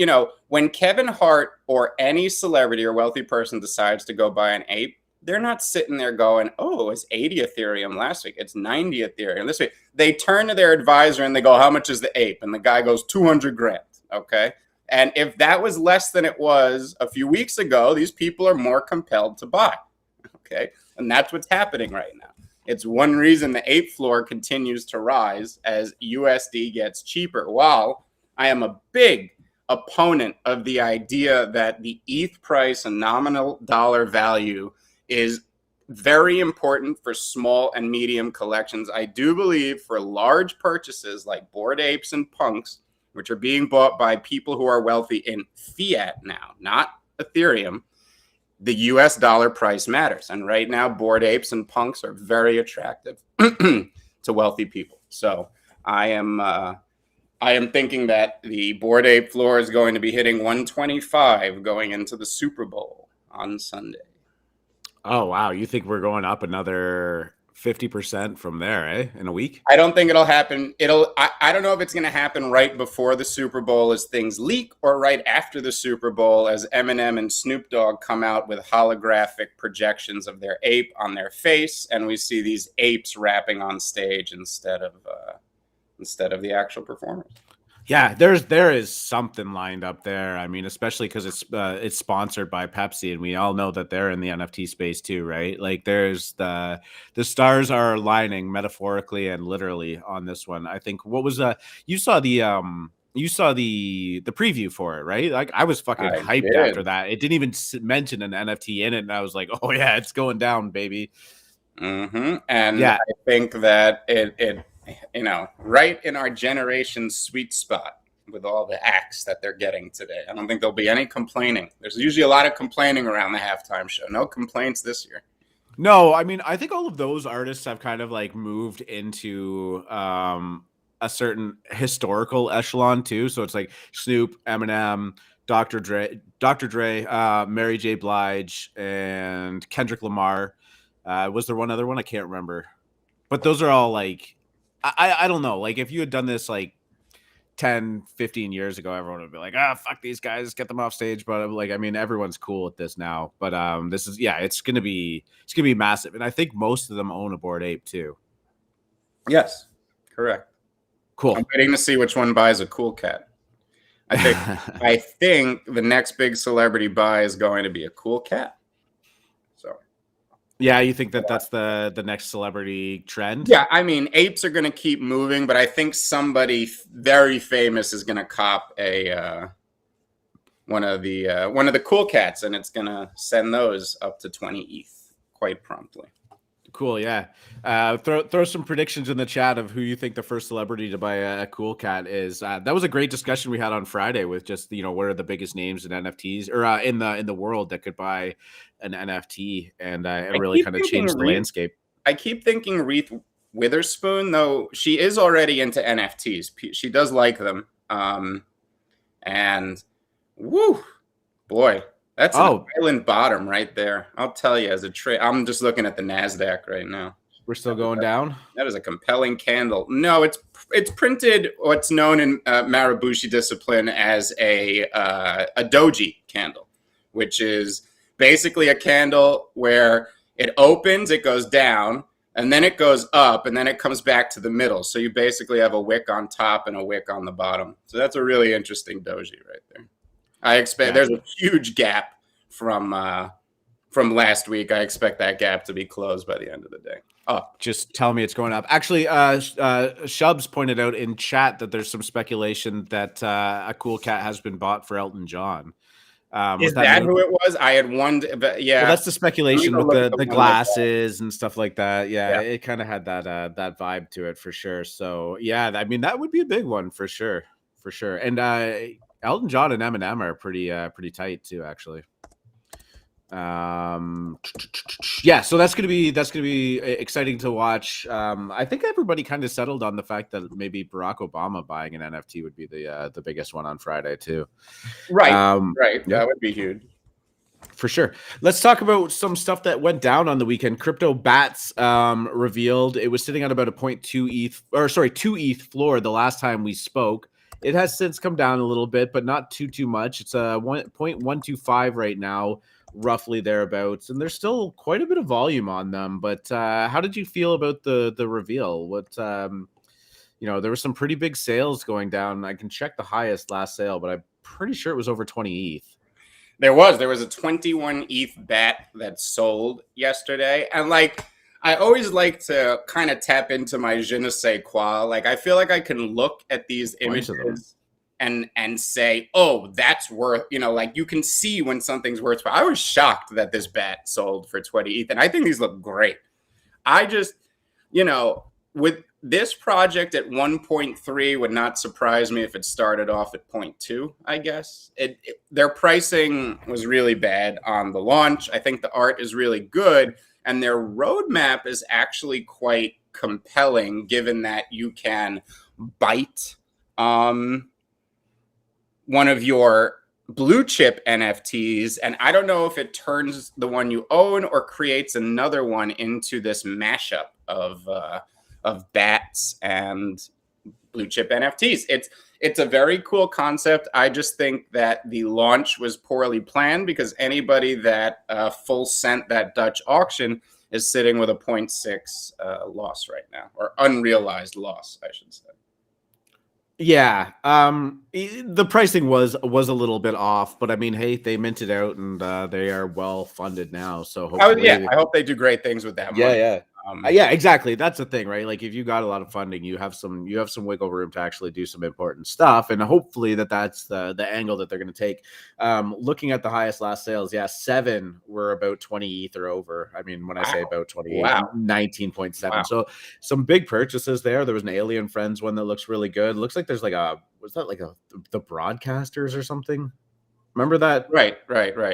when Kevin Hart or any celebrity or wealthy person decides to go buy an ape, they're not sitting there going, oh, it's 80 Ethereum last week. It's 90 Ethereum this week. They turn to their advisor and they go, how much is the ape? And the guy goes, 200 grand. Okay. And if that was less than it was a few weeks ago, these people are more compelled to buy. Okay. And that's what's happening right now. It's one reason the ape floor continues to rise as USD gets cheaper. While I am a big opponent of the idea that the ETH price and nominal dollar value is very important for small and medium collections, I do believe for large purchases like Bored Apes and Punks, which are being bought by people who are wealthy in fiat now, not Ethereum, the US dollar price matters. And right now, Bored Apes and Punks are very attractive to wealthy people. So I am thinking that the Bored Ape floor is going to be hitting 125 going into the Super Bowl on Sunday. Oh, wow. You think we're going up another 50% from there, in a week? I don't think it'll happen. I don't know if it's going to happen right before the Super Bowl as things leak or right after the Super Bowl as Eminem and Snoop Dogg come out with holographic projections of their ape on their face. And we see these apes rapping on stage instead of the actual performers. Yeah, there is something lined up there. I mean, especially because it's sponsored by Pepsi, and we all know that they're in the NFT space too, right? Like, there's the stars are aligning metaphorically and literally on this one. I think what was you saw the preview for it, right? Like, I was fucking hyped after that. It didn't even mention an NFT in it, and I was like, oh yeah, it's going down, baby. Mm-hmm. And yeah, I think that it right in our generation's sweet spot with all the acts that they're getting today. I don't think there'll be any complaining. There's usually a lot of complaining around the halftime show. No complaints this year. No, I mean, I think all of those artists have kind of like moved into a certain historical echelon too. So it's like Snoop, Eminem, Dr. Dre, Mary J. Blige, and Kendrick Lamar. Was there one other one? I can't remember. But those are all like, I don't know. Like, if you had done this like 10, 15 years ago, everyone would be like, fuck these guys, get them off stage. But like, I mean, everyone's cool with this now. But this is, it's gonna be massive. And I think most of them own a Bored Ape too. Yes, correct. Cool. I'm waiting to see which one buys a cool cat. I think the next big celebrity buy is going to be a cool cat. Yeah, you think that's the next celebrity trend? Yeah, I mean, apes are going to keep moving, but I think somebody very famous is going to cop one of the cool cats, and it's going to send those up to 20 ETH quite promptly. Cool, yeah. Throw some predictions in the chat of who you think the first celebrity to buy a cool cat is. That was a great discussion we had on Friday with just what are the biggest names in NFTs or in the world that could buy an NFT, and it really kind of changed the landscape. I keep thinking Witherspoon, though she is already into NFTs. She does like them. And woo, boy, that's an island bottom right there. I'll tell you, as a trade, I'm just looking at the Nasdaq right now. We're still going down. That is a compelling candle. No, it's printed what's known in Marabushi discipline as a doji candle, which is basically a candle where it opens, it goes down, and then it goes up, and then it comes back to the middle. So you basically have a wick on top and a wick on the bottom. So that's a really interesting doji right there. I expect there's a huge gap from last week. I expect that gap to be closed by the end of the day. Just tell me it's going up. Actually, Shubs pointed out in chat that there's some speculation that a cool cat has been bought for Elton John. Is that who it was? I had wondered, but yeah. Well, that's the speculation with the glasses and stuff like that. Yeah, it kind of had that vibe to it for sure. So yeah, I mean that would be a big one for sure, And Elton John and Eminem are pretty tight too, actually. Yeah, so that's gonna be exciting to watch. I think everybody kind of settled on the fact that maybe Barack Obama buying an NFT would be the biggest one on Friday too. Right. That would be huge for sure. Let's talk about some stuff that went down on the weekend. CryptoBatz revealed it was sitting at about a 2 ETH floor the last time we spoke. It has since come down a little bit, but not too much. It's a 1.125 right now, roughly thereabouts, and there's still quite a bit of volume on them. But how did you feel about the reveal? What there were some pretty big sales going down. I can check the highest last sale, but I'm pretty sure it was over 20 ETH. There was a 21 ETH bat that sold yesterday, and I always like to kind of tap into my je ne sais quoi. I feel like I can look at these images and say, oh, that's worth, you can see when something's worth. I was shocked that this bat sold for 20 ETH, and I think these look great. I just, with this project at 1.3 would not surprise me if it started off at 0.2, I guess. Their pricing was really bad on the launch. I think the art is really good, and their roadmap is actually quite compelling, given that you can bite one of your blue chip NFTs, and I don't know if it turns the one you own or creates another one into this mashup of bats and blue chip NFTs. It's a very cool concept. I just think that the launch was poorly planned, because anybody that full sent that Dutch auction is sitting with a 0.6 loss right now, or unrealized loss, I should say. Yeah, the pricing was a little bit off, but I mean, hey, they minted out, and they are well funded now. So hopefully, I hope they do great things with that money. Yeah, exactly. That's the thing, right? If you got a lot of funding, you have some wiggle room to actually do some important stuff, and hopefully that's the angle that they're going to take. Looking at the highest last sales, 7 were about 20 ETH or over. I mean, when I say about 20, 19.7. Wow. So some big purchases there. There was an Alien Friends one that looks really good. Looks like there's the Broadcasters or something. Remember that? Right.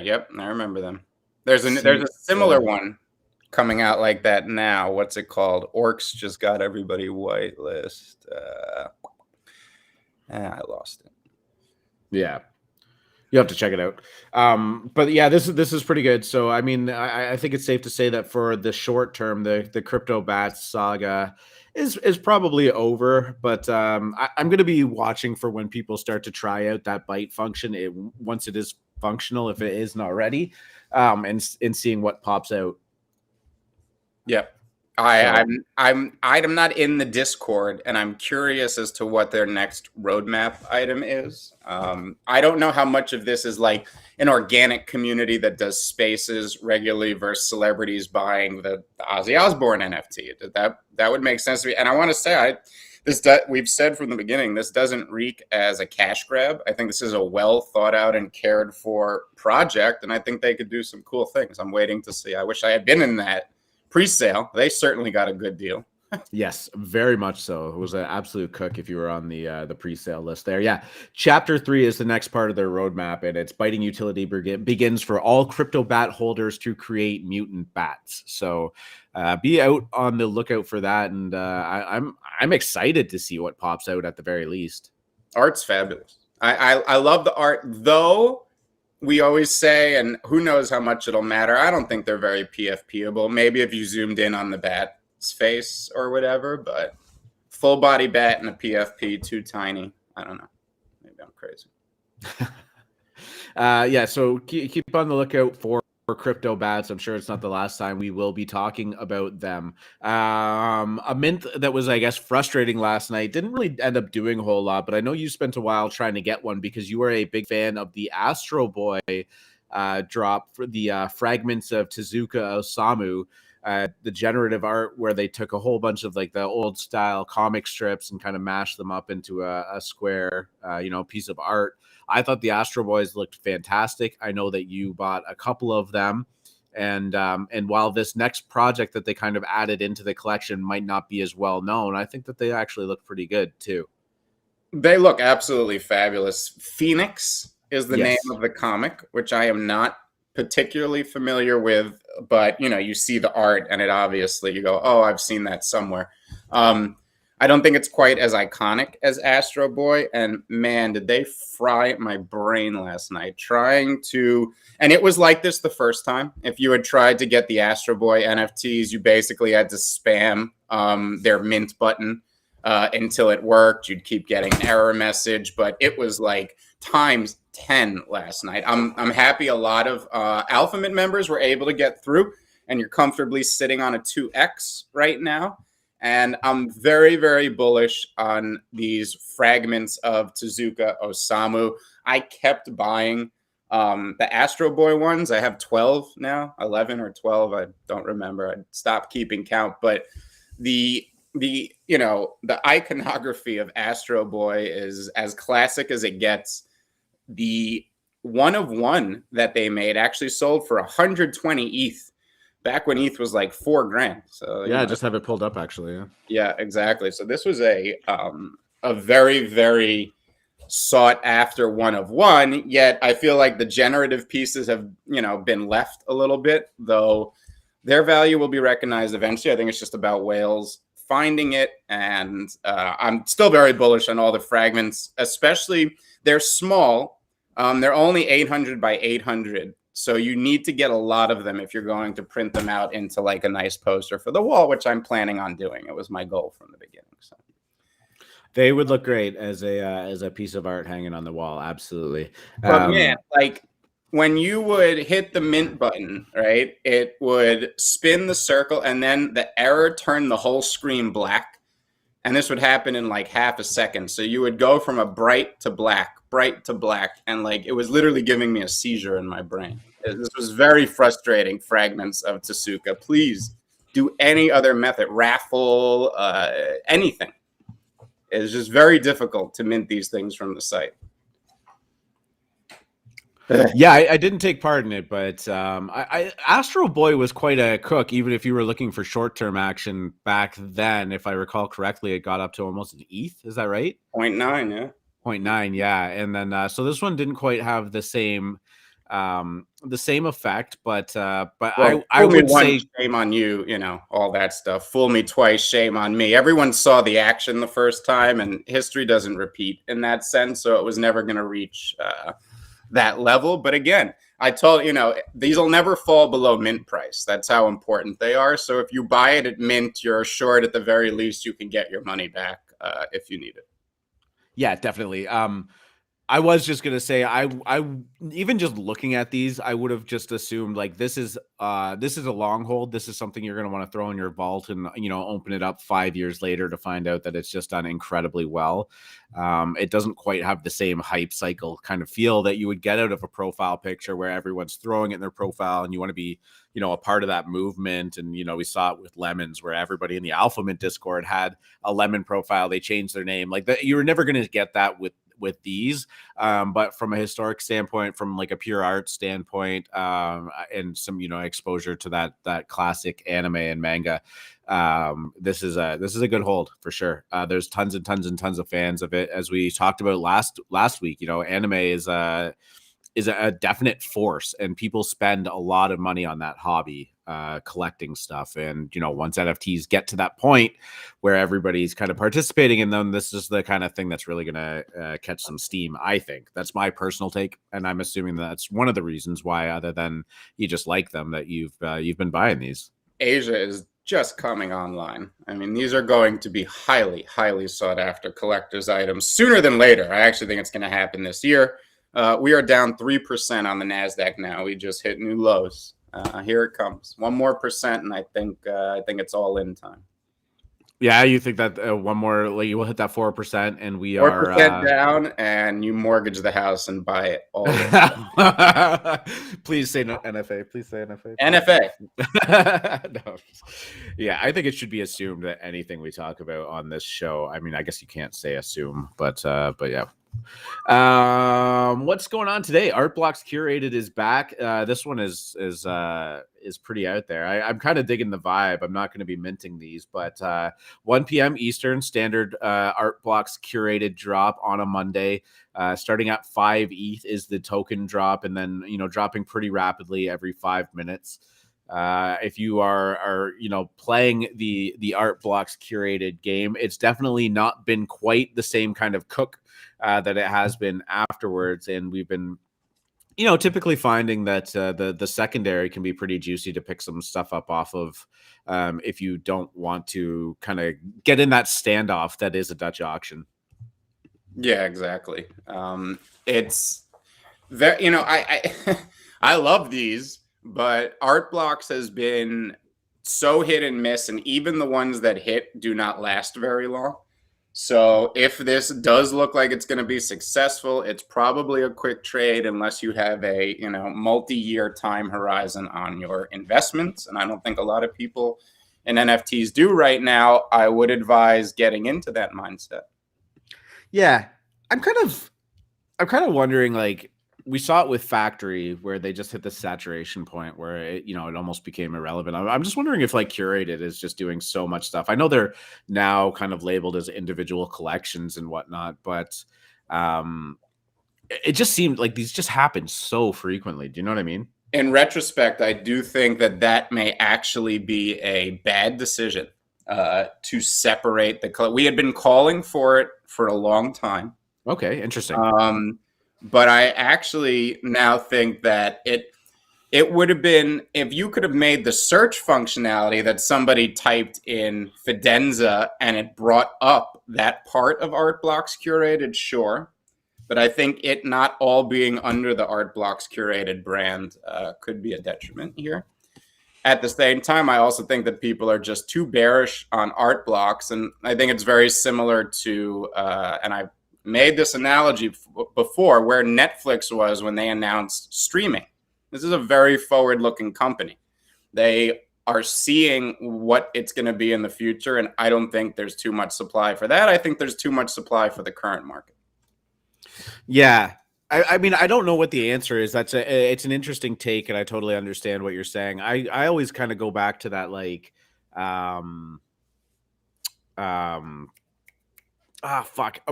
Yep, I remember them. There's a similar one coming out like that now. What's it called? Orcs just got everybody whitelist. I lost it. Yeah, you have to check it out. But yeah, this is pretty good. So I mean, I think it's safe to say that for the short term, the CryptoBatz saga is probably over. But I'm going to be watching for when people start to try out that bite function. Once it is functional, if it isn't already, and seeing what pops out. Yep. I'm not in the Discord, and I'm curious as to what their next roadmap item is. I don't know how much of this is like an organic community that does spaces regularly versus celebrities buying the Ozzy Osbourne NFT. That would make sense to me. And I want to say, we've said from the beginning, this doesn't reek as a cash grab. I think this is a well thought out and cared for project, and I think they could do some cool things. I'm waiting to see. I wish I had been in that pre-sale. They certainly got a good deal. Yes, very much so. It was an absolute cook if you were on the pre-sale list there. Yeah, Chapter 3 is the next part of their roadmap, and it's biting utility begins for all CryptoBat holders to create mutant bats. So be out on the lookout for that, and I'm excited to see what pops out at the very least. Art's fabulous. I love the art, though. We always say, and who knows how much it'll matter. I don't think they're very PFPable. Maybe if you zoomed in on the bat's face or whatever, but full body bat and a PFP, too tiny. I don't know. Maybe I'm crazy. Yeah, so keep on the lookout for CryptoBatz. I'm sure it's not the last time we will be talking about them. A mint that was, I guess, frustrating last night. Didn't really end up doing a whole lot, but I know you spent a while trying to get one because you were a big fan of the Astro Boy drop for the fragments of Tezuka Osamu. The generative art where they took a whole bunch of like the old style comic strips and kind of mashed them up into a square, piece of art. I thought the Astro Boys looked fantastic. I know that you bought a couple of them. And while this next project that they kind of added into the collection might not be as well known, I think that they actually look pretty good too. They look absolutely fabulous. Phoenix is the name of the comic, which I am not particularly familiar with, but you see the art and it obviously you go, oh, I've seen that somewhere. I don't think it's quite as iconic as Astro Boy, and man, did they fry my brain last night and it was like this the first time. If you had tried to get the Astro Boy NFTs, you basically had to spam their mint button until it worked. You'd keep getting an error message, but it was like times 10 last night. I'm happy a lot of Alpha Mint members were able to get through, and you're comfortably sitting on a 2x right now. And I'm very, very bullish on these fragments of Tezuka Osamu. I kept buying the Astro Boy ones. I have 12 now, 11 or 12. I don't remember. I stopped keeping count. But the iconography of Astro Boy is as classic as it gets. The one of one that they made actually sold for 120 ETH. Back when ETH was like $4,000. So yeah, just have it pulled up actually. Yeah, exactly. So this was a very, very sought after one of one. Yet I feel like the generative pieces have been left a little bit, though their value will be recognized eventually. I think it's just about whales finding it, and I'm still very bullish on all the fragments. Especially they're small. They're only 800 by 800. So you need to get a lot of them if you're going to print them out into like a nice poster for the wall, which I'm planning on doing. It was my goal from the beginning. So they would look great as a piece of art hanging on the wall. Absolutely. But man, like when you would hit the mint button, right, it would spin the circle and then the error turned the whole screen black. And this would happen in like half a second. So you would go from a bright to black, and like it was literally giving me a seizure in my brain. This was very frustrating. Fragments of Tezuka. Please do any other method, raffle, anything. It's just very difficult to mint these things from the site. Yeah, I didn't take part in it, but Astro Boy was quite a cook, even if you were looking for short-term action back then. If I recall correctly, it got up to almost an ETH. Is that right? 0.9, yeah. 0.9, yeah. And then so this one didn't quite have the same effect, but well, I would say shame on you, all that stuff. Fool me twice, shame on me. Everyone saw the action the first time, and history doesn't repeat in that sense, so it was never going to reach that level. But again, I told these will never fall below mint price. That's how important they are. So if you buy it at mint, you're assured at the very least you can get your money back if you need it. Yeah, definitely. I was just gonna say, I even just looking at these, I would have just assumed like this is a long hold. This is something you're gonna want to throw in your vault and open it up 5 years later to find out that it's just done incredibly well. It doesn't quite have the same hype cycle kind of feel that you would get out of a profile picture where everyone's throwing it in their profile and you want to be a part of that movement. And we saw it with lemons where everybody in the Alpha Mint Discord had a lemon profile. They changed their name. Like that, you were never going to get that with with these. But from a historic standpoint, from like a pure art standpoint, and some, you know, exposure to that classic anime and manga, this is a good hold for sure. There's tons and tons and tons of fans of it, as we talked about last week. You know, anime is a definite force, and people spend a lot of money on that hobby, collecting stuff. And, you know, once NFTs get to that point where everybody's kind of participating in them, this is the kind of thing that's really going to catch some steam. I think that's my personal take, and I'm assuming that's one of the reasons why, other than you just like them, that you've been buying these. Asia is just coming online. I mean, these are going to be highly, highly sought after collector's items sooner than later. I actually think it's going to happen this year. We are down 3% on the Nasdaq now. We just hit new lows. Here it comes. 1 more percent, and I think it's all in time. Yeah, you think that one more, like, you will hit that 4%, and we 4% down, and you mortgage the house and buy it all. Please say no, NFA. Please say NFA. NFA. No. Yeah, I think it should be assumed that anything we talk about on this show, I mean, I guess you can't say assume, but yeah. What's going on today? Art Blocks Curated is back. This one is pretty out there. I'm kind of digging the vibe. I'm not going to be minting these, but 1 p.m. Eastern standard, Art Blocks Curated drop on a Monday. Starting at 5 ETH is the token drop, and then, you know, dropping pretty rapidly every 5 minutes. If you are you know, playing the Art Blocks Curated game, it's definitely not been quite the same kind of cook that it has been afterwards. And we've been, you know, typically finding that the secondary can be pretty juicy to pick some stuff up off of, if you don't want to kind of get in that standoff that is a Dutch auction. Yeah, exactly. It's very, you know, I I love these, but Art Blocks has been so hit and miss, and even the ones that hit do not last very long. So if this does look like it's going to be successful, it's probably a quick trade unless you have a, you know, multi-year time horizon on your investments. And I don't think a lot of people in NFTs do right now. I would advise getting into that mindset. Yeah, I'm kind of wondering, like, we saw it with Factory, where they just hit the saturation point where it, you know, it almost became irrelevant. I'm just wondering if, like, Curated is just doing so much stuff. I know they're now kind of labeled as individual collections and whatnot, but it just seemed like these just happen so frequently. Do you know what I mean? In retrospect, I do think that may actually be a bad decision to separate the. We had been calling for it for a long time. Okay, interesting. But I actually now think that it would have been, if you could have made the search functionality that somebody typed in Fidenza and it brought up that part of Art Blocks Curated, sure. But I think it not all being under the Art Blocks Curated brand could be a detriment here. At the same time, I also think that people are just too bearish on Art Blocks. And I think it's very similar to, and I've made this analogy before, where Netflix was when they announced streaming. This is a very forward-looking company. They are seeing what it's going to be in the future, and I don't think there's too much supply for that. I think there's too much supply for the current market. Yeah. I mean, I don't know what the answer is. It's an interesting take, and I totally understand what you're saying. I always kind of go back to that, like,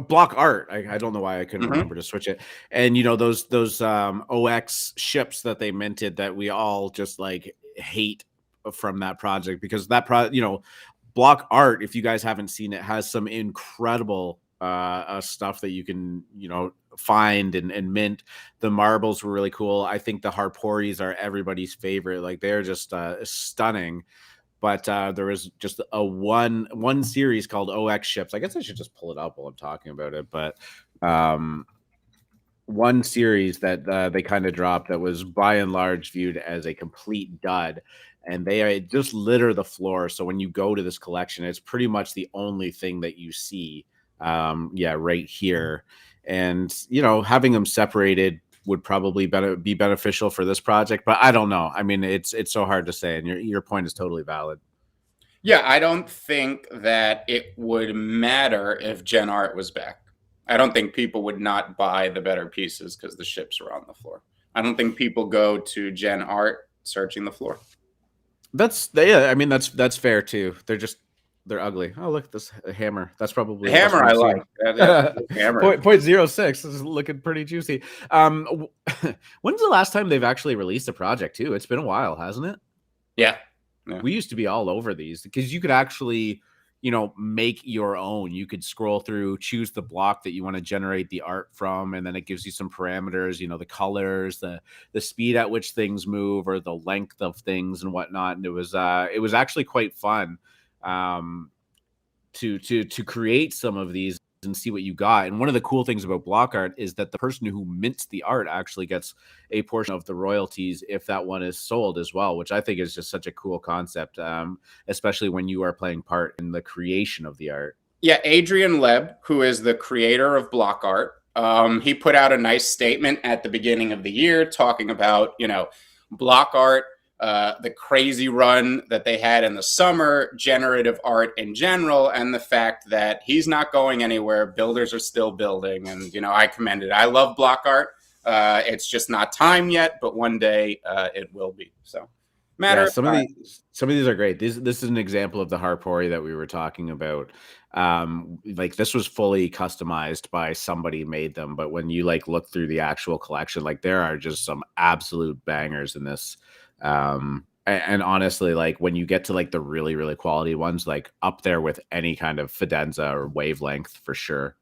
block art. I don't know why I couldn't remember to switch it. And, you know, those OX ships that they minted that we all just, like, hate from that project, because that you know, block art, if you guys haven't seen it, has some incredible stuff that you can, you know, find and mint. The marbles were really cool. I think the Harpories are everybody's favorite. Like, they're just stunning. But there was just a one series called OX Ships. I guess I should just pull it up while I'm talking about it. But one series that they kind of dropped that was by and large viewed as a complete dud. And they just litter the floor. So when you go to this collection, it's pretty much the only thing that you see. Yeah, right here. And, you know, having them separated would probably be beneficial for this project, but I don't know. I mean, it's so hard to say, and your point is totally valid. Yeah, I don't think that it would matter if Gen Art was back. I don't think people would not buy the better pieces because the ships are on the floor. I don't think people go to Gen Art searching the floor. I mean, that's fair too. They're ugly. Oh, look at this hammer. That's probably The hammer I like. Hammer. 0.06 is looking pretty juicy. When's the last time they've actually released a project too? It's been a while, hasn't it? Yeah. We used to be all over these because you could actually, make your own. You could scroll through, choose the block that you want to generate the art from, and then it gives you some parameters, the colors, the speed at which things move, or the length of things and whatnot. And it was actually quite fun to create some of these and see what you got. And one of the cool things about block art is that the person who mints the art actually gets a portion of the royalties if that one is sold as well, which I think is just such a cool concept, especially when you are playing part in the creation of the art. Yeah, Adrian Leb, who is the creator of block art, he put out a nice statement at the beginning of the year talking about, block art, the crazy run that they had in the summer, generative art in general, and the fact that he's not going anywhere. Builders are still building. And, I commend it. I love block art. It's just not time yet, but one day it will be. So some of these are great. This is an example of the Harpori that we were talking about. Like this was fully customized by somebody made them, but when you look through the actual collection, there are just some absolute bangers in this. And honestly, when you get to the really, really quality ones, up there with any kind of Fidenza or Wavelength for sure.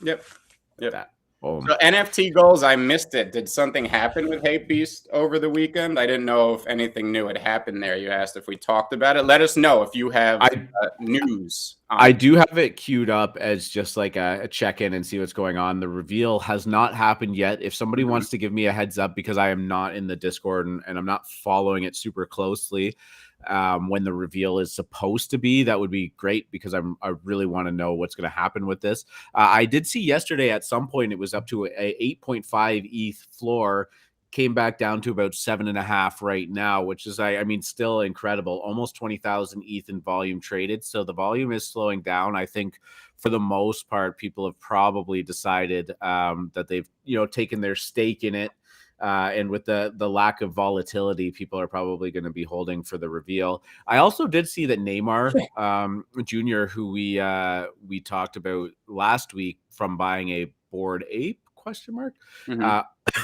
Yep. So NFT goals, I missed it. Did something happen with HAPEBeast over the weekend? I didn't know if anything new had happened there. You asked if we talked about it. Let us know if you have news. I do have it queued up as just a check-in and see what's going on. The reveal has not happened yet. If somebody wants to give me a heads up, because I am not in the Discord and I'm not following it super closely, when the reveal is supposed to be, that would be great, because I really want to know what's going to happen with this. I did see yesterday at some point it was up to a 8.5 ETH floor, came back down to about 7.5 right now, which is, I mean, still incredible. Almost 20,000 ETH in volume traded. So the volume is slowing down. I think for the most part, people have probably decided that they've, taken their stake in it. And with the lack of volatility, people are probably going to be holding for the reveal. I also did see that Neymar Jr., who we talked about last week from buying a Bored Ape ?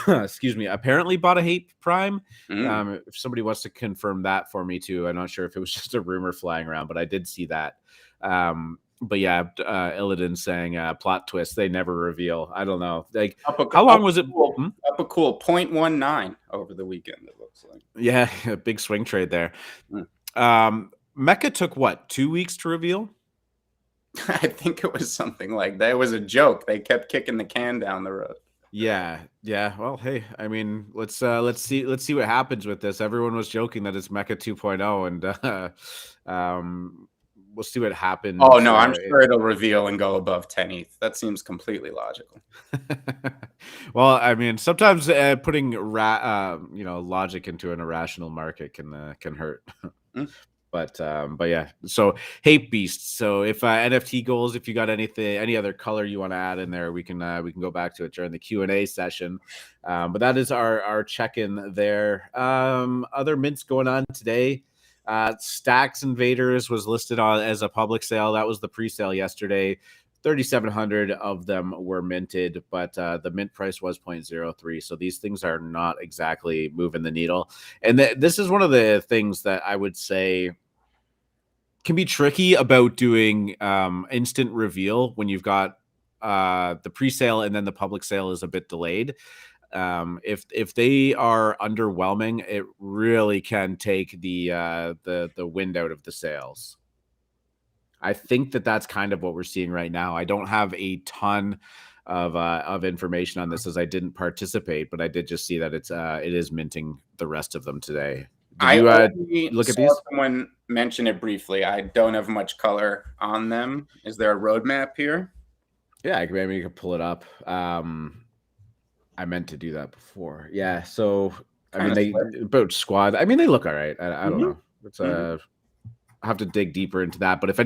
Excuse me, apparently bought a Ape Prime. If somebody wants to confirm that for me too, I'm not sure if it was just a rumor flying around, but I did see that. But yeah, Illidan saying plot twist, they never reveal. I don't know. How long was it? Up a cool 0.19 over the weekend, it looks like. Yeah, a big swing trade there. Mecca took what, 2 weeks to reveal? I think it was something like that. It was a joke. They kept kicking the can down the road. Yeah. Well, hey, I mean, let's see what happens with this. Everyone was joking that it's Mecca 2.0, and we'll see what happens. Oh no, I'm sure it'll reveal and go above 10 ETH. That seems completely logical. Well, I mean, sometimes putting logic into an irrational market can hurt. But yeah, so HAPEBeast. So if NFT goals, if you got any other color you want to add in there, we can go back to it during the Q&A session. But that is our check-in there. Other mints going on today. Stacks Invaders was listed on as a public sale. That was the pre-sale yesterday. 3,700 of them were minted, but the mint price was 0.03. So these things are not exactly moving the needle. And this is one of the things that I would say can be tricky about doing instant reveal when you've got the pre-sale and then the public sale is a bit delayed. If they are underwhelming, it really can take the wind out of the sails. I think that's kind of what we're seeing right now. I don't have a ton of information on this as I didn't participate, but I did just see that it is minting the rest of them today. Did you look at these? Someone mention it briefly. I don't have much color on them. Is there a roadmap here? Yeah, maybe you could pull it up. I meant to do that before. Yeah, so I mean, about squad. I mean, they look all right. I don't know. It's have to dig deeper into that. But if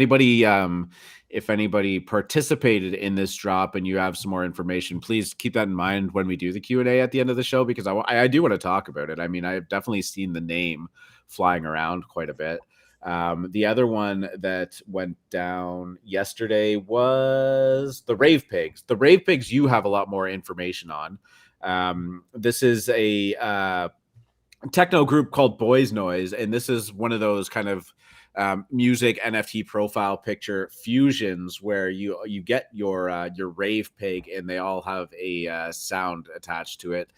anybody participated in this drop and you have some more information, please keep that in mind when we do the Q&A at the end of the show, because I do want to talk about it. I mean, I've definitely seen the name flying around quite a bit. The other one that went down yesterday was the Rave Pigs. The Rave Pigs you have a lot more information on. This is a techno group called Boys Noize, and this is one of those kind of music NFT profile picture fusions where you get your rave pig and they all have a sound attached to it.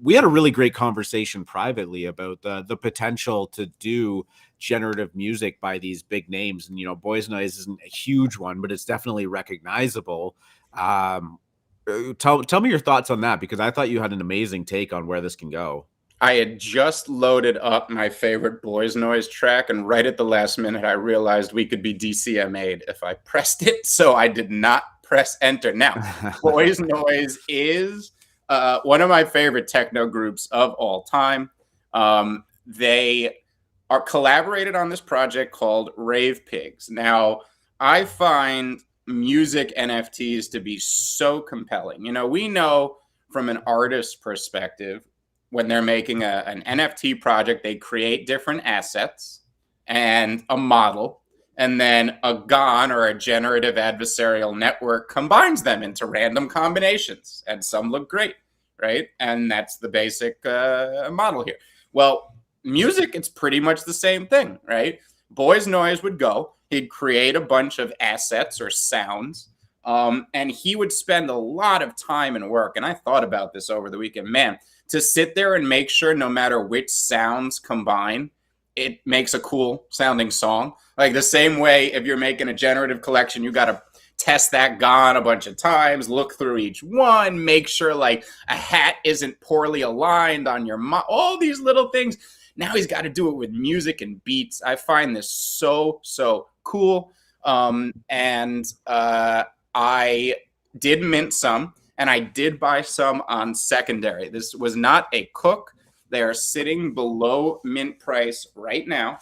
We had a really great conversation privately about the potential to do generative music by these big names, and Boys Noize isn't a huge one, but it's definitely recognizable. Tell me your thoughts on that, because I thought you had an amazing take on where this can go. I had just loaded up my favorite Boys Noize track, and right at the last minute, I realized we could be DCMA'd if I pressed it, so I did not press enter. Now, Boys Noize is one of my favorite techno groups of all time. They are collaborated on this project called Rave Pigs. Now, I find music NFTs to be so compelling. We know from an artist's perspective, when they're making an NFT project, they create different assets and a model, and then a GAN, or a generative adversarial network, combines them into random combinations, and some look great, right? And that's the basic model here. Well, music, it's pretty much the same thing, right? Boys Noize would go, he'd create a bunch of assets or sounds, and he would spend a lot of time and work. And I thought about this over the weekend, man, to sit there and make sure no matter which sounds combine, it makes a cool sounding song. Like the same way, if you're making a generative collection, you got to test that GAN a bunch of times, look through each one, make sure like a hat isn't poorly aligned on your all these little things. Now he's got to do it with music and beats. I find this so cool. I did mint some, and I did buy some on secondary. This was not a cook. They are sitting below mint price right now.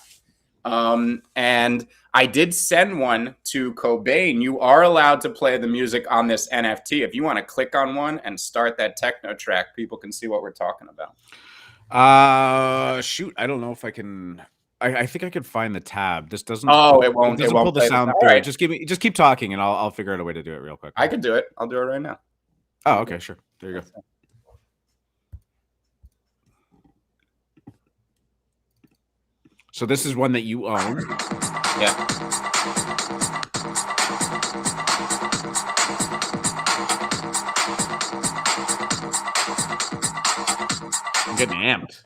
And I did send one to Cobain. You are allowed to play the music on this NFT. If you want to click on one and start that techno track, people can see what we're talking about. Shoot, I don't know if I can. I think I could find the tab. This doesn't. Oh, it won't. It won't pull the sound through. Right. Just keep talking, and I'll figure out a way to do it real quick. I could do it. I'll do it right now. Oh, okay, sure. There you go. So this is one that you own. Yeah. I'm getting amped.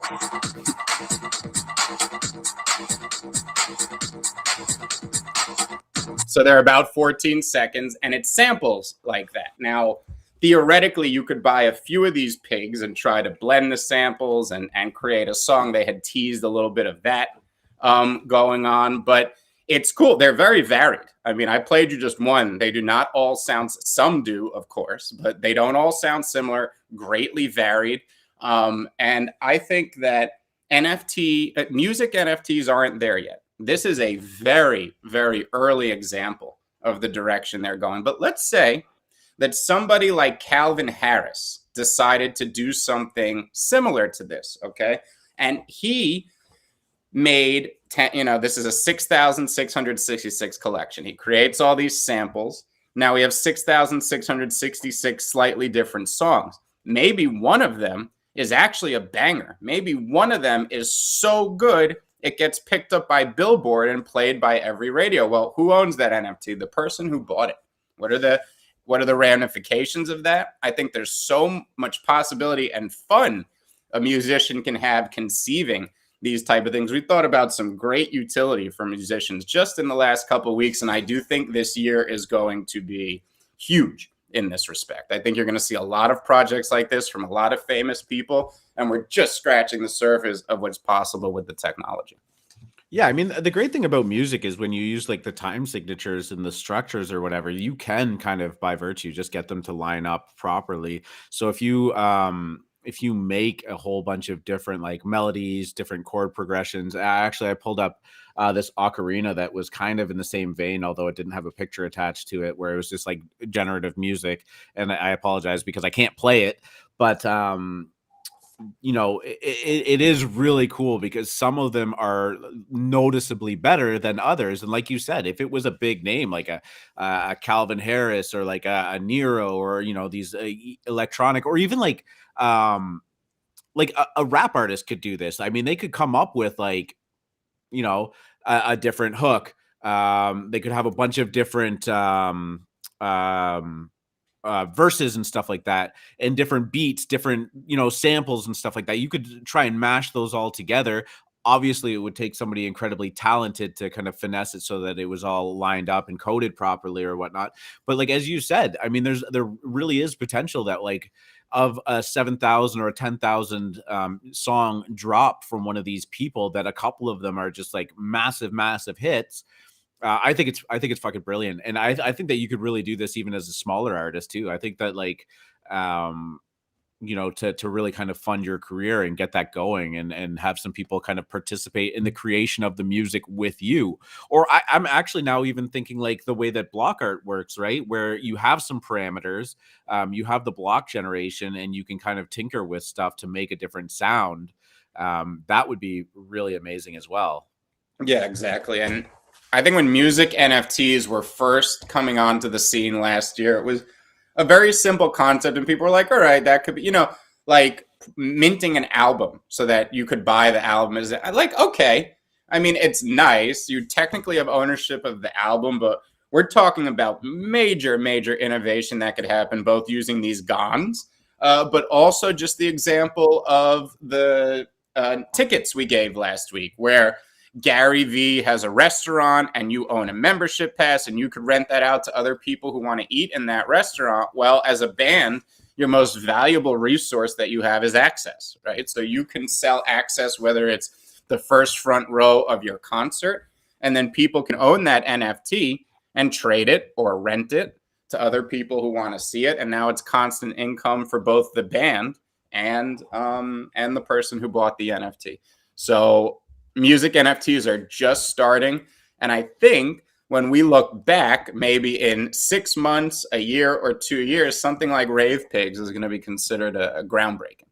So they're about 14 seconds, and it samples like that. Now, theoretically, you could buy a few of these pigs and try to blend the samples and create a song. They had teased a little bit of that going on, but it's cool. They're very varied. I mean, I played you just one. They do not all sound, some do, of course, but they don't all sound similar, greatly varied. And I think that music NFTs aren't there yet. This is a very, very early example of the direction they're going. But let's say that somebody like Calvin Harris decided to do something similar to this, okay? And he made, this is a 6,666 collection. He creates all these samples. Now we have 6,666 slightly different songs. Maybe one of them is actually a banger. Maybe one of them is so good it gets picked up by Billboard and played by every radio. Well, who owns that NFT? The person who bought it. What are the ramifications of that? I think there's so much possibility and fun a musician can have conceiving these type of things. We thought about some great utility for musicians just in the last couple of weeks, and I do think this year is going to be huge in this respect. I think you're going to see a lot of projects like this from a lot of famous people, and we're just scratching the surface of what's possible with the technology. Yeah, I mean, the great thing about music is when you use like the time signatures and the structures or whatever, you can kind of by virtue just get them to line up properly. So if you make a whole bunch of different like melodies, different chord progressions. Actually, I pulled up this ocarina that was kind of in the same vein, although it didn't have a picture attached to it, where it was just like generative music. And I apologize because I can't play it, but it is really cool because some of them are noticeably better than others. And like you said, if it was a big name like a Calvin Harris or like a Nero or these electronic or even like a rap artist could do this. I mean, they could come up with like a different hook. They could have a bunch of different verses and stuff like that, and different beats, different samples and stuff like that. You could try and mash those all together. Obviously, it would take somebody incredibly talented to kind of finesse it so that it was all lined up and coded properly or whatnot. But like as you said, I mean, there really is potential that like of a 7,000 or a 10,000 song drop from one of these people, that a couple of them are just like massive hits. I think it's fucking brilliant, and I think that you could really do this even as a smaller artist too. I think that like to really kind of fund your career and get that going, and have some people kind of participate in the creation of the music with you. Or I'm actually now even thinking like the way that block art works, right? Where you have some parameters, you have the block generation, and you can kind of tinker with stuff to make a different sound. That would be really amazing as well. Yeah, exactly. And I think when music NFTs were first coming onto the scene last year, it was a very simple concept, and people were like, all right, that could be, like minting an album so that you could buy the album. Is like, okay. I mean, it's nice. You technically have ownership of the album, but we're talking about major innovation that could happen, both using these GONs, but also just the example of the tickets we gave last week, where Gary V has a restaurant and you own a membership pass and you could rent that out to other people who want to eat in that restaurant. Well, as a band, your most valuable resource that you have is access, right? So you can sell access, whether it's the first front row of your concert, and then people can own that NFT and trade it or rent it to other people who want to see it. And now it's constant income for both the band and the person who bought the NFT. So music NFTs are just starting. And I think when we look back, maybe in 6 months, a year, or 2 years, something like Rave Pigs is going to be considered a groundbreaking.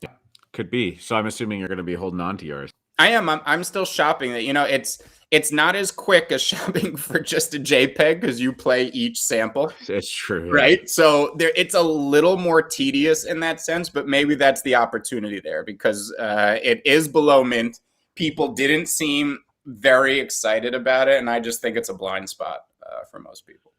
Yeah, could be. So I'm assuming you're going to be holding on to yours. I am. I'm still shopping that. It's not as quick as shopping for just a JPEG because you play each sample. It's true. Right. Yeah. So it's a little more tedious in that sense, but maybe that's the opportunity there because it is below mint. People didn't seem very excited about it. And I just think it's a blind spot for most people.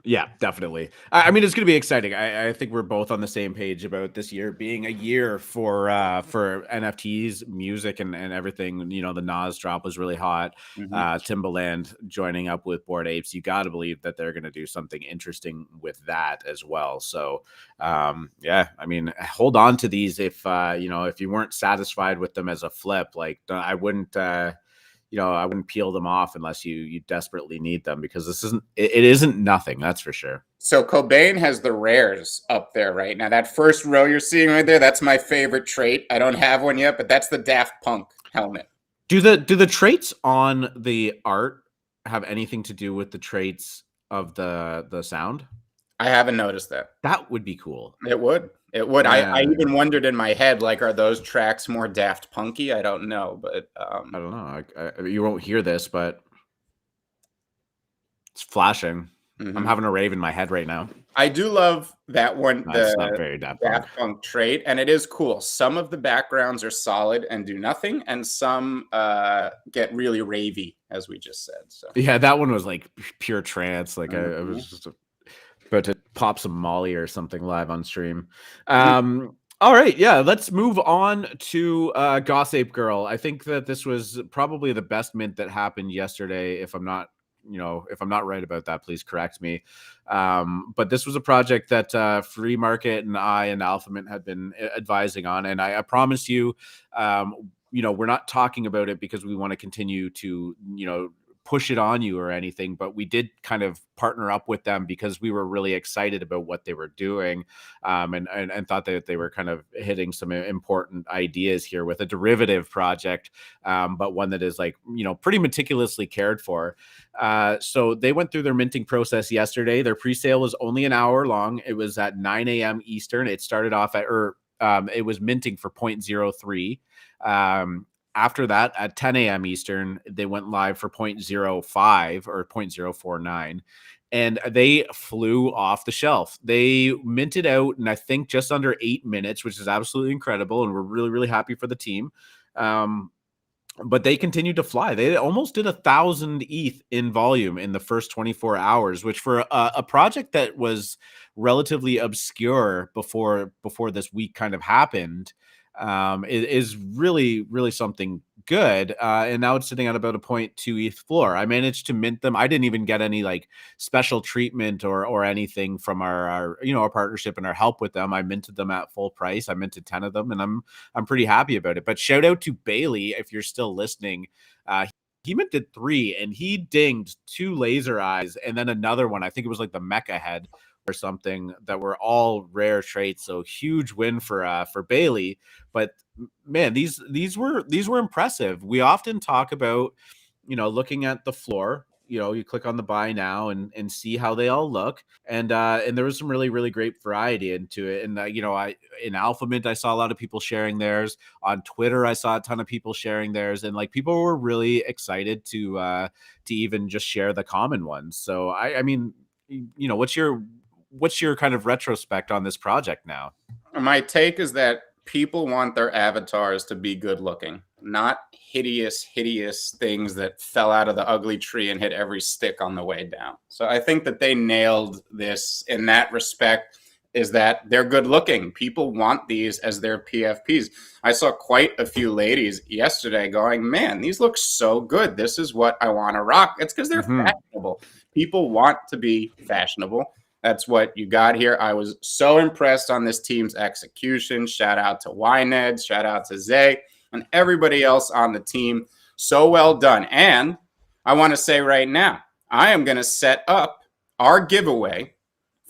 Yeah, definitely. I mean, it's going to be exciting. I think we're both on the same page about this year being a year for NFTs, music, and everything. The Nas drop was really hot. Mm-hmm. Timbaland joining up with Bored Apes. You got to believe that they're going to do something interesting with that as well. So, yeah, I mean, hold on to these if you weren't satisfied with them as a flip. Like, I wouldn't. I wouldn't peel them off unless you desperately need them, because it isn't nothing, that's for sure. So Cobain has the rares up there right now. That first row you're seeing right there, that's my favorite trait. I don't have one yet, but that's the Daft Punk helmet. Do the traits on the art have anything to do with the traits of the sound? I haven't noticed that. That would be cool. It would. It would. Yeah. I even wondered in my head, like, are those tracks more Daft Punky? I don't know, but I don't know. You won't hear this, but it's flashing. Mm-hmm. I'm having a rave in my head right now. I do love that one. That's not very Daft Punk trait, and it is cool. Some of the backgrounds are solid and do nothing, and some get really ravey, as we just said. So yeah, that one was like pure trance. Like I was just about to pop some Molly or something live on stream. All right, yeah, let's move on to Gossape Girl. I think that this was probably the best mint that happened yesterday. If I'm not right about that, please correct me. But this was a project that Free Market and I and Alpha Mint had been advising on, and I promise you, we're not talking about it because we want to continue to push it on you or anything, but we did kind of partner up with them because we were really excited about what they were doing, and thought that they were kind of hitting some important ideas here with a derivative project, but one that is like, pretty meticulously cared for. So they went through their minting process yesterday. Their pre-sale was only an hour long. It was at 9 a.m. Eastern. It started off at, it was minting for 0.03. After that, at 10 a.m. Eastern, they went live for 0.05 or 0.049, and they flew off the shelf. They minted out in, I think, just under 8 minutes, which is absolutely incredible, and we're really, really happy for the team. But they continued to fly. They almost did 1,000 ETH in volume in the first 24 hours, which for a project that was relatively obscure before this week kind of happened, is really, really something good. And now it's sitting at about a 0.2 ETH floor. I managed to mint them. I didn't even get any like special treatment or anything from our partnership and our help with them. I minted them at full price. I minted 10 of them, and I'm pretty happy about it. But shout out to Bailey if you're still listening. He minted 3, and he dinged 2 laser eyes and then another one. I think it was like the mecha head or something, that were all rare traits. So huge win for Bailey. But man, these were impressive. We often talk about, looking at the floor. You click on the buy now and see how they all look. And there was some really, really great variety into it. And in Alpha Mint, I saw a lot of people sharing theirs. On Twitter, I saw a ton of people sharing theirs, and like people were really excited to even just share the common ones. So I mean, what's your kind of retrospect on this project now? My take is that people want their avatars to be good looking, not hideous things that fell out of the ugly tree and hit every stick on the way down. So I think that they nailed this in that respect, is that they're good looking. People want these as their PFPs. I saw quite a few ladies yesterday going, man, these look so good. This is what I want to rock. It's because they're fashionable. People want to be fashionable. That's what you got here. I was so impressed on this team's execution. Shout out to Yned, shout out to Zay, and everybody else on the team. So well done. And I want to say right now, I am going to set up our giveaway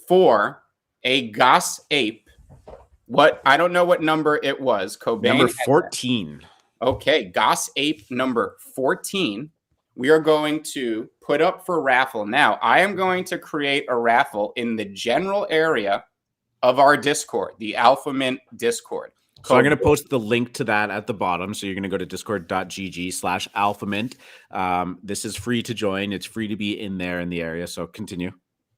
for a Gossape. I don't know what number it was. Cobain number 14. Okay, Gossape number 14. We are going to put up for raffle. Now, I am going to create a raffle in the general area of our Discord, the Alpha Mint Discord. So I'm going to post the link to that at the bottom. So you're going to go to discord.gg/alphamint. This is free to join. It's free to be in there in the area. So continue.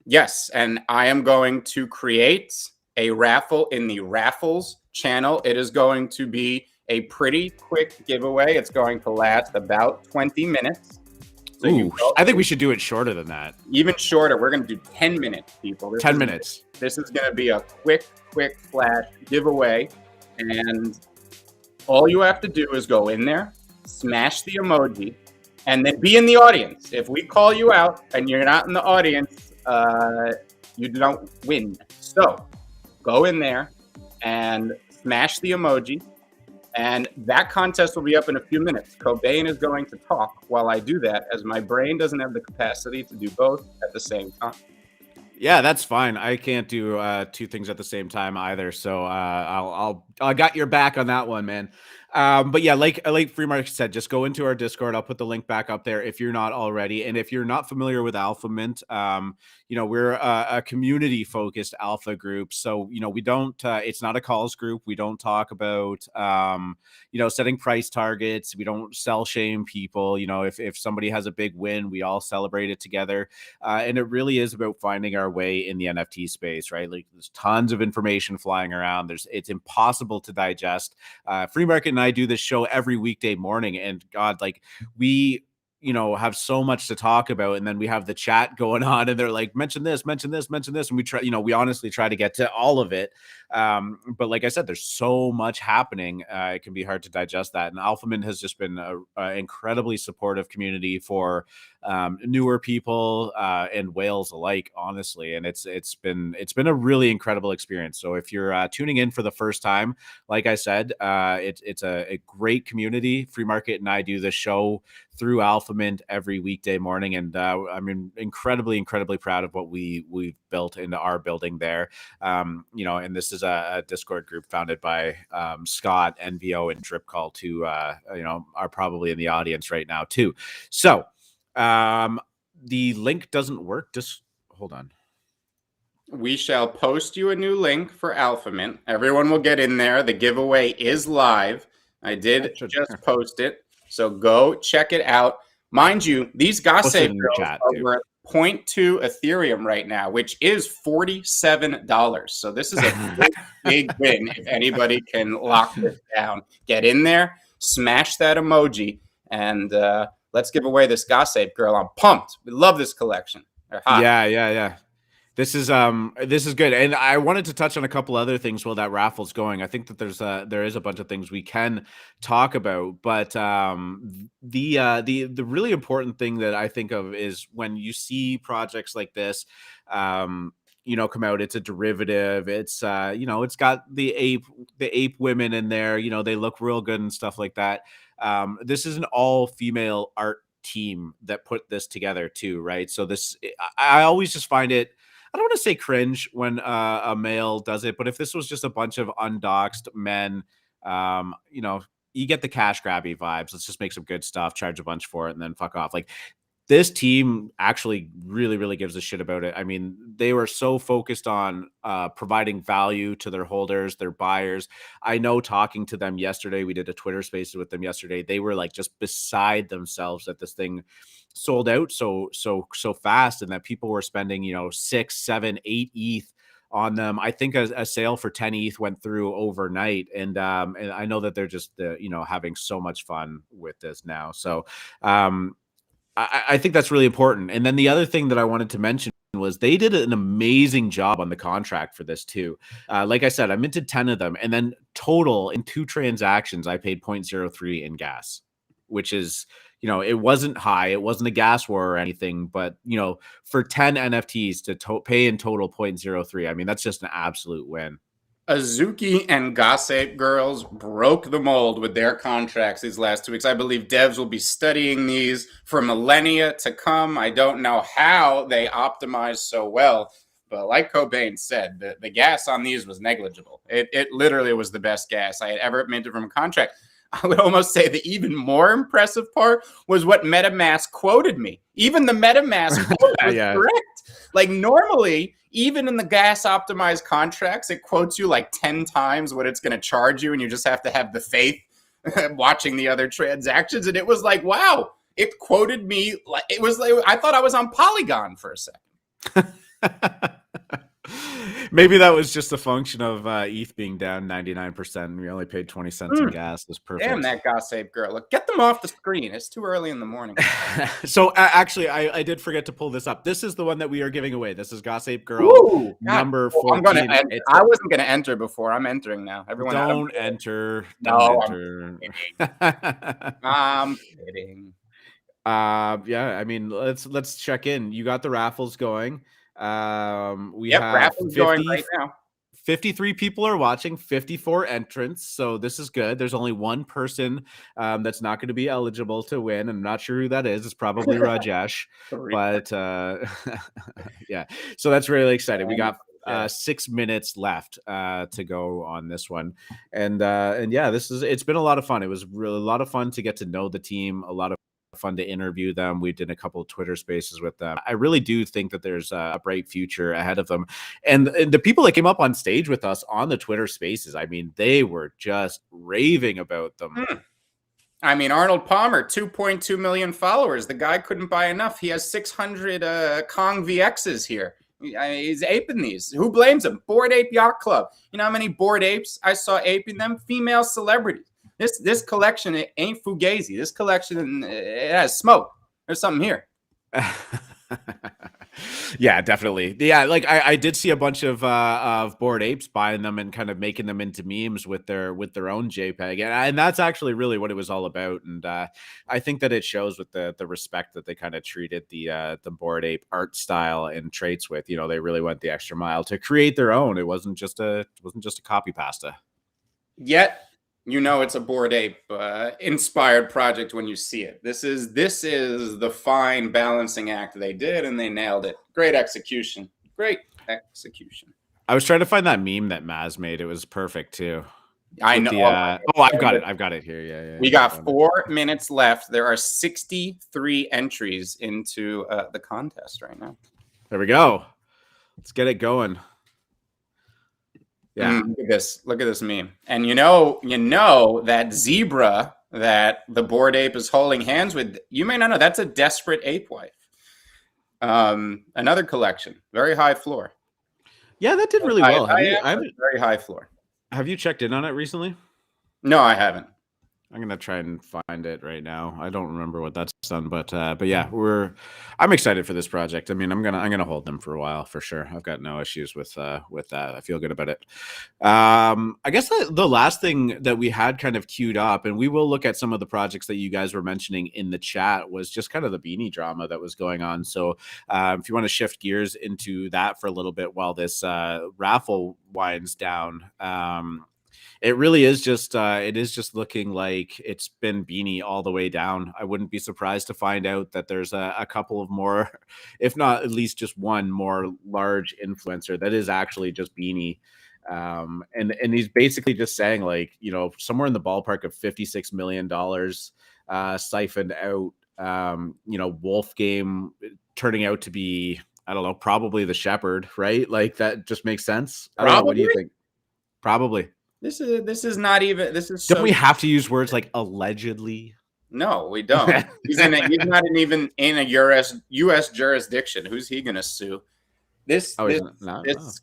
Yes, and I am going to create a raffle in the raffles channel. It is going to be a pretty quick giveaway. It's going to last about 20 minutes. So I think we should do it shorter than that. Even shorter. We're going to do 10 minutes, people. 10 minutes. This is going to be a quick flash giveaway. And all you have to do is go in there, smash the emoji, and then be in the audience. If we call you out and you're not in the audience, you don't win. So go in there and smash the emoji. And that contest will be up in a few minutes. Cobain is going to talk while I do that, as my brain doesn't have the capacity to do both at the same time. Yeah, that's fine. I can't do 2 things at the same time either. So I got your back on that one, man. But yeah, like Free Market said, just go into our Discord. I'll put the link back up there if you're not already. And if you're not familiar with Alpha Mint, we're a community focused alpha group. So, we don't, it's not a calls group. We don't talk about, setting price targets. We don't sell shame people. If somebody has a big win, we all celebrate it together. And it really is about finding our way in the NFT space, right? Like there's tons of information flying around. It's impossible to digest. Free Market and I do this show every weekday morning, and God, like we have so much to talk about, and then we have the chat going on, and they're like, mention this, and we try, we honestly try to get to all of it. But like I said, there's so much happening. It can be hard to digest that. And Alpha Mint has just been an incredibly supportive community for newer people and whales alike, honestly. And it's been a really incredible experience. So if you're tuning in for the first time, like I said, it's a great community. Free Market and I do this show through AlphaMint every weekday morning. And I'm incredibly proud of what we've built into our building there. And this is a Discord group founded by Scott, NVO, and Dripcall, who are probably in the audience right now too. So the link doesn't work. Just hold on. We shall post you a new link for AlphaMint. Everyone will get in there. The giveaway is live. I did just post it, so go check it out. Mind you, these Gossape girls are worth 0.2 Ethereum right now, which is $47. So this is a big win if anybody can lock this down. Get in there, smash that emoji, and let's give away this Gossape girl. I'm pumped. We love this collection. They're hot. Yeah. This is good, and I wanted to touch on a couple other things while that raffle's going. I think that there is a bunch of things we can talk about, but the really important thing that I think of is when you see projects like this, come out. It's a derivative. It's it's got the ape women in there. They look real good and stuff like that. This is an all female art team that put this together too, right? So I always just find it, I don't want to say cringe when a male does it, but if this was just a bunch of undoxed men, you get the cash grabby vibes. Let's just make some good stuff, charge a bunch for it, and then fuck off. Like, this team actually really gives a shit about it. I mean, they were so focused on providing value to their holders, their buyers. I know, talking to them yesterday, we did a Twitter Spaces with them yesterday. They were like just beside themselves that this thing sold out so fast, and that people were spending 6, 7, 8 ETH on them. I think a sale for 10 ETH went through overnight, and I know that they're just having so much fun with this now. So I think that's really important. And then the other thing that I wanted to mention was they did an amazing job on the contract for this too. Like I said, I minted 10 of them, and then total in 2 transactions, I paid 0.03 in gas, which is, it wasn't high. It wasn't a gas war or anything, but for 10 NFTs to pay in total 0.03, I mean, that's just an absolute win. Azuki and Gossape girls broke the mold with their contracts these last 2 weeks. I believe devs will be studying these for millennia to come. I don't know how they optimized so well, but like Cobain said, the gas on these was negligible. It literally was the best gas I had ever minted from a contract. I would almost say the even more impressive part was what MetaMask quoted me. Even the MetaMask quote was correct. Like, normally, even in the gas optimized contracts, it quotes you like 10 times what it's going to charge you, and you just have to have the faith watching the other transactions. And it was like, wow, it quoted me like it was like I thought I was on Polygon for a second. Maybe that was just a function of ETH being down 99%. We only paid 20 cents in gas. That's perfect. Damn that Gossape girl. Look, get them off the screen. It's too early in the morning. So actually, I did forget to pull this up. This is the one that we are giving away. This is Gossape Girl number 14. I wasn't going to enter before. I'm entering now. Everyone, don't enter. No, enter. I'm kidding. Yeah, I mean, let's check in. You got the raffles going. We have raffles going right now. 53 people are watching, 54 entrants, so this is good. There's only one person that's not going to be eligible to win. I'm not sure who that is. It's probably Rajesh, but yeah, so that's really exciting. We got 6 minutes left to go on this one, and yeah, it's been a lot of fun. It was really a lot of fun to get to know the team, a lot of fun to interview them. We did a couple of Twitter Spaces with them. I really do think that there's a bright future ahead of them. And the people that came up on stage with us on the Twitter Spaces, I mean, they were just raving about them. I mean, Arnold Palmer, 2.2 million followers. The guy couldn't buy enough. He has 600 Kong VXs here. He's aping these. Who blames him? Bored Ape Yacht Club. You know how many Bored Apes I saw aping them? Female celebrities. This collection, it ain't fugazi. This collection, it has smoke. There's something here. Yeah, definitely. Yeah, like I did see a bunch of Bored Apes buying them and kind of making them into memes with their own JPEG, and that's actually really what it was all about. And I think that it shows with the respect that they kind of treated the Bored Ape art style and traits with. You know, they really went the extra mile to create their own. It wasn't just a copy pasta. Yet you know it's a Bored Ape inspired project when you see it. This is the fine balancing act they did, and they nailed it. Great execution. Great execution. I was trying to find that meme that Maz made. It was perfect too. I With know. the, oh, I've got it. I've got it here. Yeah. We got 4 minutes left. There are 63 entries into the contest right now. There we go. Let's get it going. Yeah. Look at this meme. And you know that zebra that the Bored Ape is holding hands with, you may not know, that's a desperate ape wife. Another collection, very high floor. Yeah, that did really well. I have a very high floor. Have you checked in on it recently? No, I haven't. I'm gonna try and find it right now. I don't remember what that's done, but yeah, I'm excited for this project. I mean, I'm gonna hold them for a while for sure. I've got no issues with that. I feel good about it. I guess the last thing that we had kind of queued up, and we will look at some of the projects that you guys were mentioning in the chat, was just kind of the beanie drama that was going on. So if you want to shift gears into that for a little bit while this raffle winds down. It really is just it is just looking like it's been beanie all the way down. I wouldn't be surprised to find out that there's a couple of more, if not at least just one more large influencer that is actually just beanie. And he's basically just saying, like, you know, somewhere in the ballpark of $56 million siphoned out, you know, Wolf Game turning out to be, I don't know, probably the shepherd, right? Like, that just makes sense. I don't know. What do you think? Probably. This is not even. This is. Don't we have to use words like allegedly? No, we don't. He's not even in a U.S. jurisdiction. Who's he going to sue? This scumbag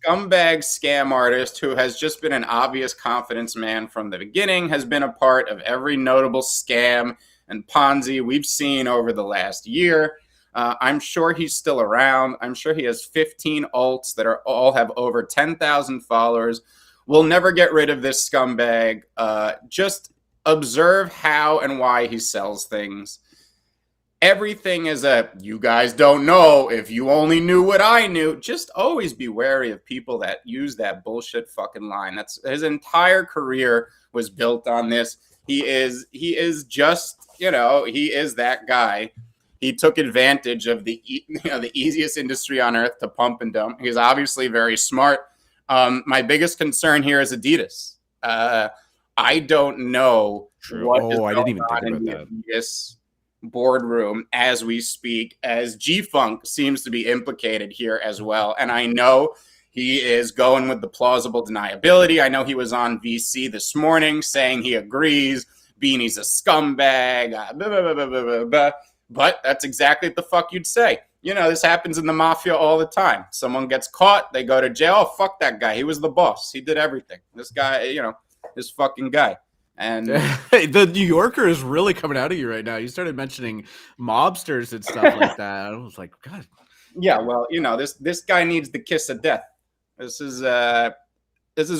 scam artist who has just been an obvious confidence man from the beginning, has been a part of every notable scam and Ponzi we've seen over the last year. I'm sure he's still around. I'm sure he has 15 alts that all have over 10,000 followers. We'll never get rid of this scumbag. Just observe how and why he sells things. Everything is you guys don't know. If you only knew what I knew. Just always be wary of people that use that bullshit fucking line. That's his entire career was built on this. He is just, you know, he is that guy. He took advantage of the easiest industry on earth to pump and dump. He's obviously very smart. My biggest concern here is Adidas. I don't know what is going on in the Adidas boardroom as we speak, as G-Funk seems to be implicated here as well. And I know he is going with the plausible deniability. I know he was on VC this morning saying he agrees. Beanie's a scumbag. But that's exactly what the fuck you'd say. You know, this happens in the mafia all the time. Someone gets caught, they go to jail. Oh, fuck that guy. He was the boss. He did everything. This guy, you know, this fucking guy. And the New Yorker is really coming out of you right now. You started mentioning mobsters and stuff like that. I was like, God. Yeah, well, you know, this guy needs the kiss of death. This is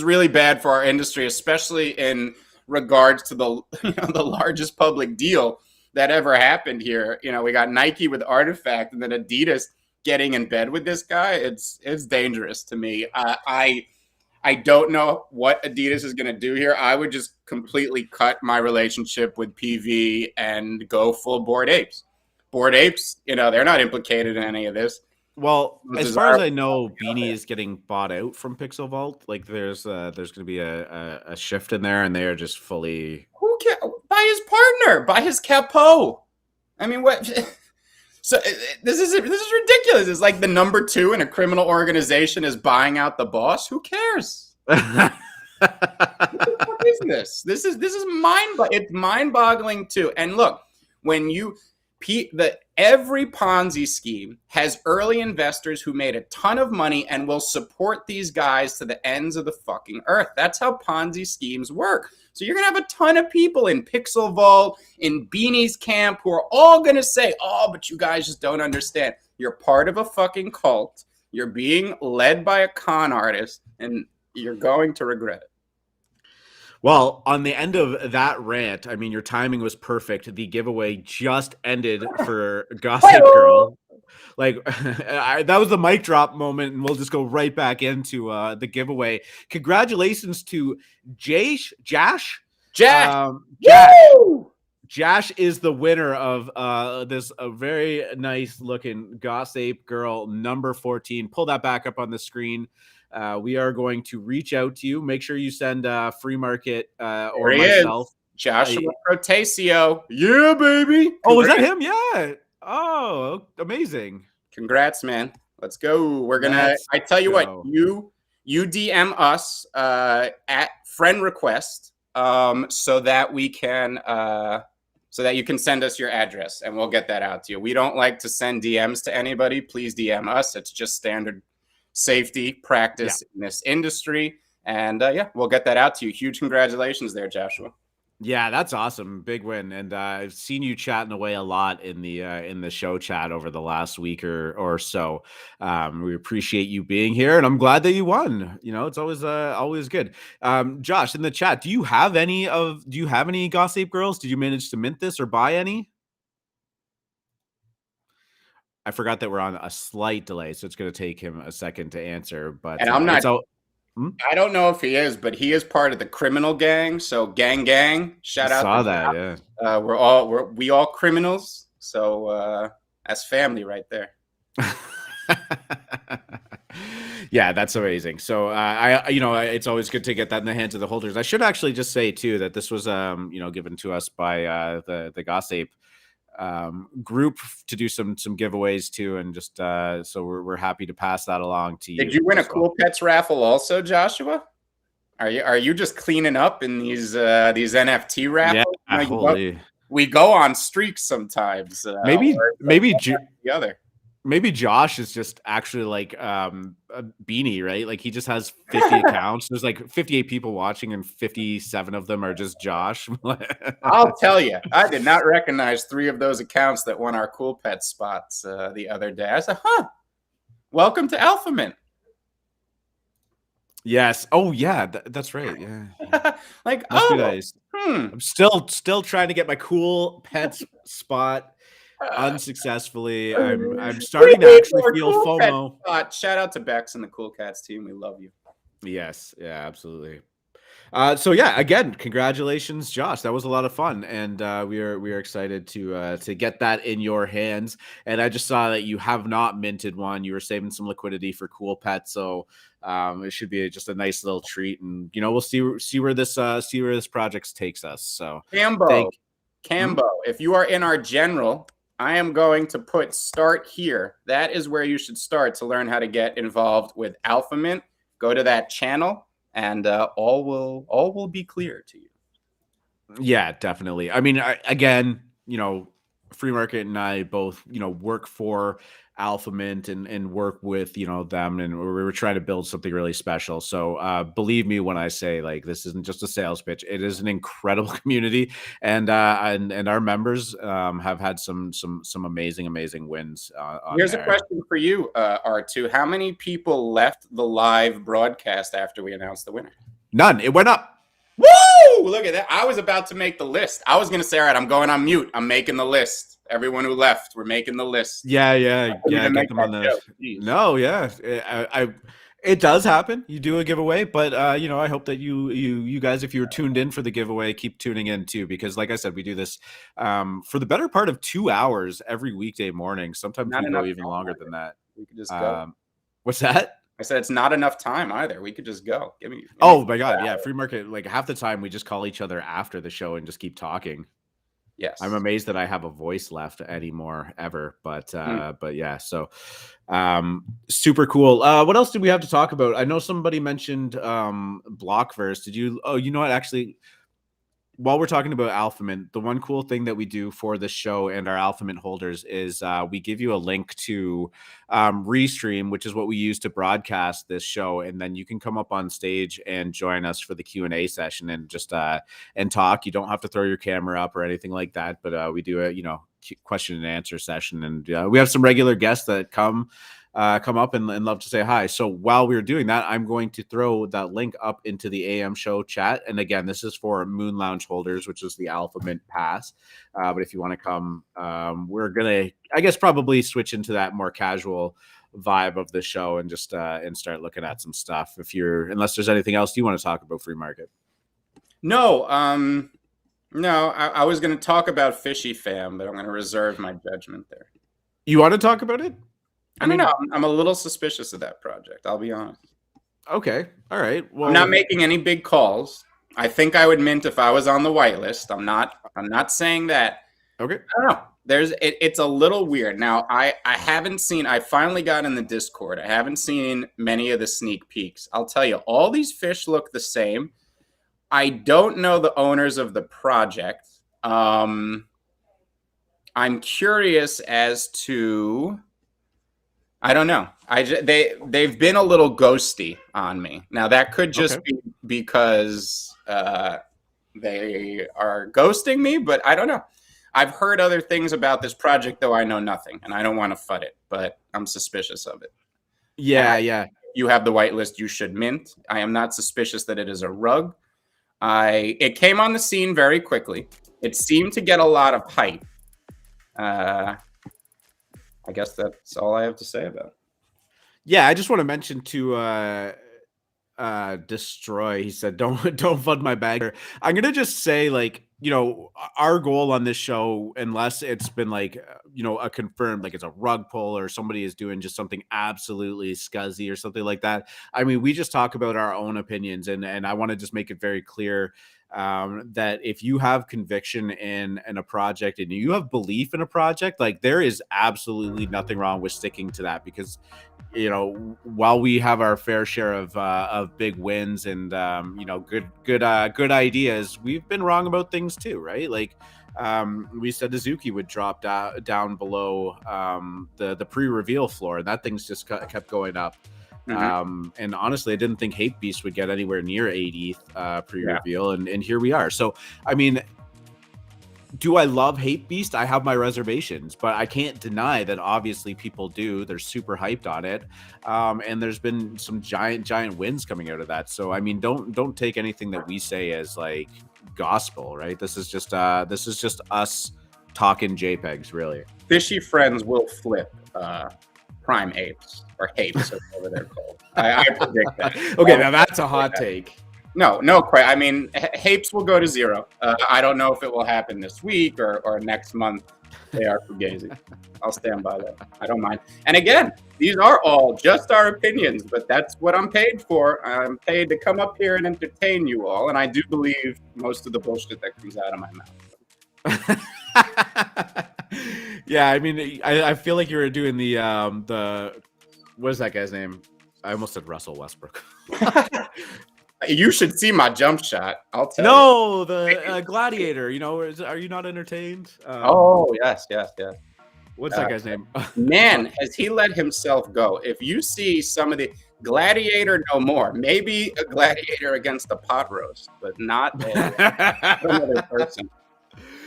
really bad for our industry, especially in regards to the largest public deal that ever happened here. You know, we got Nike with Artifact, and then Adidas getting in bed with this guy. It's dangerous to me. I don't know what Adidas is going to do here. I would just completely cut my relationship with PV and go full Bored Apes. Bored Apes, you know, they're not implicated in any of this. Well, as far as I know, Beanie is getting bought out from Pixel Vault. Like, there's going to be a shift in there, and they are just fully. Who cares? By his partner, by his capo. I mean, what? So this is ridiculous. It's like the number 2 in a criminal organization is buying out the boss. Who cares? What the fuck is this? This is it's mind-boggling too. And look, when every Ponzi scheme has early investors who made a ton of money and will support these guys to the ends of the fucking earth. That's how Ponzi schemes work. So you're going to have a ton of people in Pixel Vault, in Beanie's camp, who are all going to say, oh, but you guys just don't understand. You're part of a fucking cult. You're being led by a con artist, and you're going to regret it. Well, on the end of that rant, I mean, your timing was perfect. The giveaway just ended for Gossip Girl. Like, that was the mic drop moment, and we'll just go right back into the giveaway. Congratulations to Jash Jash. Jash is the winner of this very nice looking Gossape Girl number 14. Pull that back up on the screen. We are going to reach out to you. Make sure you send Free Market or myself. Joshua Protesio. Yeah, baby. Oh, was that him? Yeah. Oh, amazing. Congrats, man. Let's go. We're gonna. I tell you what. You DM us at friend request so that we can so that you can send us your address and we'll get that out to you. We don't like to send DMs to anybody. Please DM us. It's just standard safety practice in this industry. And yeah, we'll get that out to you. Huge congratulations there, Joshua. Yeah, that's awesome. Big win. And I've seen you chatting away a lot in the show chat over the last week or so. We appreciate you being here, and I'm glad that you won. You know, it's always good. Josh, in the chat, do you have any Gossape Girls? Did you manage to mint this or buy any? I forgot that we're on a slight delay, so it's going to take him a second to answer. But and I'm not. I don't know if he is, but he is part of the criminal gang. So gang, shout out. Saw that, yeah. We all criminals. So that's family right there. Yeah, that's amazing. So it's always good to get that in the hands of the holders. I should actually just say too that this was given to us by the Gossape group to do some giveaways too, and just so we're happy to pass that along to you. Did you win a Cool Pets raffle also, Joshua? Are you just cleaning up in these NFT raffles? Yeah, we go on streaks sometimes. Maybe the other. Maybe Josh is just actually like a beanie, right? Like he just has 50 accounts. There's like 58 people watching and 57 of them are just Josh. I'll tell you, I did not recognize 3 of those accounts that won our Cool Pet spots the other day. I said, welcome to Alpha Mint. Yes. Oh yeah, that's right. Yeah. Like, nice. I'm still trying to get my Cool Pets spot. Unsuccessfully. I'm starting to actually feel FOMO. Shout out to Bex and the Cool Cats team. We love you. Yes, yeah, absolutely. So yeah, again, congratulations, Josh. That was a lot of fun, and we are excited to get that in your hands. And I just saw that you have not minted one. You were saving some liquidity for Cool Pet, so it should be just a nice little treat. And we'll see where this project takes us. So Cambo, if you are in our general, I am going to put start here. That is where you should start to learn how to get involved with Alpha Mint. Go to that channel, and all will be clear to you. Yeah, definitely. I mean, again, Free Market and I both, work for Alpha Mint and work with, them, and we were trying to build something really special. So believe me when I say, like, this isn't just a sales pitch. It is an incredible community, and our members have had some amazing wins. Here's a question for you, R2. How many people left the live broadcast after we announced the winner? None. It went up. Woo! Look at that. I was about to make the list. I was going to say, all right, I'm going on mute. I'm making the list. Everyone who left, we're making the list. Yeah. Get them on the. No, yeah. It does happen. You do a giveaway, but I hope that you guys, if you were tuned in for the giveaway, keep tuning in too, because like I said, we do this for the better part of 2 hours every weekday morning. Sometimes we go even longer than that. We could just go. What's that? I said it's not enough time either. We could just go. Give me oh my God, yeah. Free Market, like half the time we just call each other after the show and just keep talking. Yes. I'm amazed that I have a voice left anymore ever, but yeah, so super cool. What else did we have to talk about? I know somebody mentioned Blockverse. Did you? Oh, you know what? Actually, while we're talking about Alpha Mint, the one cool thing that we do for this show and our Alpha Mint holders is we give you a link to Restream, which is what we use to broadcast this show, and then you can come up on stage and join us for the Q&A session and just and talk. You don't have to throw your camera up or anything like that, but we do a question and answer session, and we have some regular guests that come up and love to say hi. So while we're doing that, I'm going to throw that link up into the AM show chat. And again, this is for Moon Lounge holders, which is the Alpha Mint Pass. But if you want to come, we're going to, I guess, probably switch into that more casual vibe of the show and just and start looking at some stuff. Unless there's anything else you want to talk about, Free Market. No, no. I was going to talk about Fishy Fam, but I'm going to reserve my judgment there. You want to talk about it? I don't know. I'm a little suspicious of that project. I'll be honest. Okay. All right. Well, I'm not making any big calls. I think I would mint if I was on the whitelist. I'm not saying that. Okay. I don't know. It's a little weird. Now, I haven't seen, I finally got in the Discord. I haven't seen many of the sneak peeks. I'll tell you, all these fish look the same. I don't know the owners of the project. I'm curious as to, I don't know. They've been a little ghosty on me. Now that could just be because they are ghosting me, but I don't know. I've heard other things about this project, though I know nothing, and I don't want to FUD it, but I'm suspicious of it. Yeah. You have the whitelist. You should mint. I am not suspicious that it is a rug. It came on the scene very quickly. It seemed to get a lot of hype. I guess that's all I have to say about it. Yeah, I just want to mention to Destroy. He said, "Don't fund my bagger." I'm gonna just say, like, you know, our goal on this show, unless it's been like, you know, a confirmed, like it's a rug pull or somebody is doing just something absolutely scuzzy or something like that. I mean, we just talk about our own opinions, and I want to just make it very clear that if you have conviction in a project and you have belief in a project, like there is absolutely nothing wrong with sticking to that, because you know, while we have our fair share of big wins and you know, good ideas, we've been wrong about things too, right? Like we said Tezuka would drop down below the pre-reveal floor, and that thing's just kept going up. And honestly, I didn't think HAPEBeast would get anywhere near 80th pre-reveal, and here we are. So I mean, do I love HAPEBeast? I have my reservations, but I can't deny that obviously people do. They're super hyped on it, and there's been some giant wins coming out of that. So I mean, don't take anything that we say as like gospel, right? This is just us talking JPEGs, really. Fishy friends will flip prime apes or apes, or whatever they're called. I predict that. Okay, now that's a hot take. No, quite. I mean, Apes will go to zero. I don't know if it will happen this week or next month. They are fugazi. I'll stand by that. I don't mind. And again, these are all just our opinions, but that's what I'm paid for. I'm paid to come up here and entertain you all, and I do believe most of the bullshit that comes out of my mouth. Yeah, I mean, I feel like you were doing the what is that guy's name? I almost said Russell Westbrook. You should see my jump shot. I'll tell you. No, the Gladiator. You know, are you not entertained? Oh, yes. What's that guy's name? Man, has he let himself go? If you see some of the Gladiator, no more. Maybe a Gladiator against the pot roast, but not another person.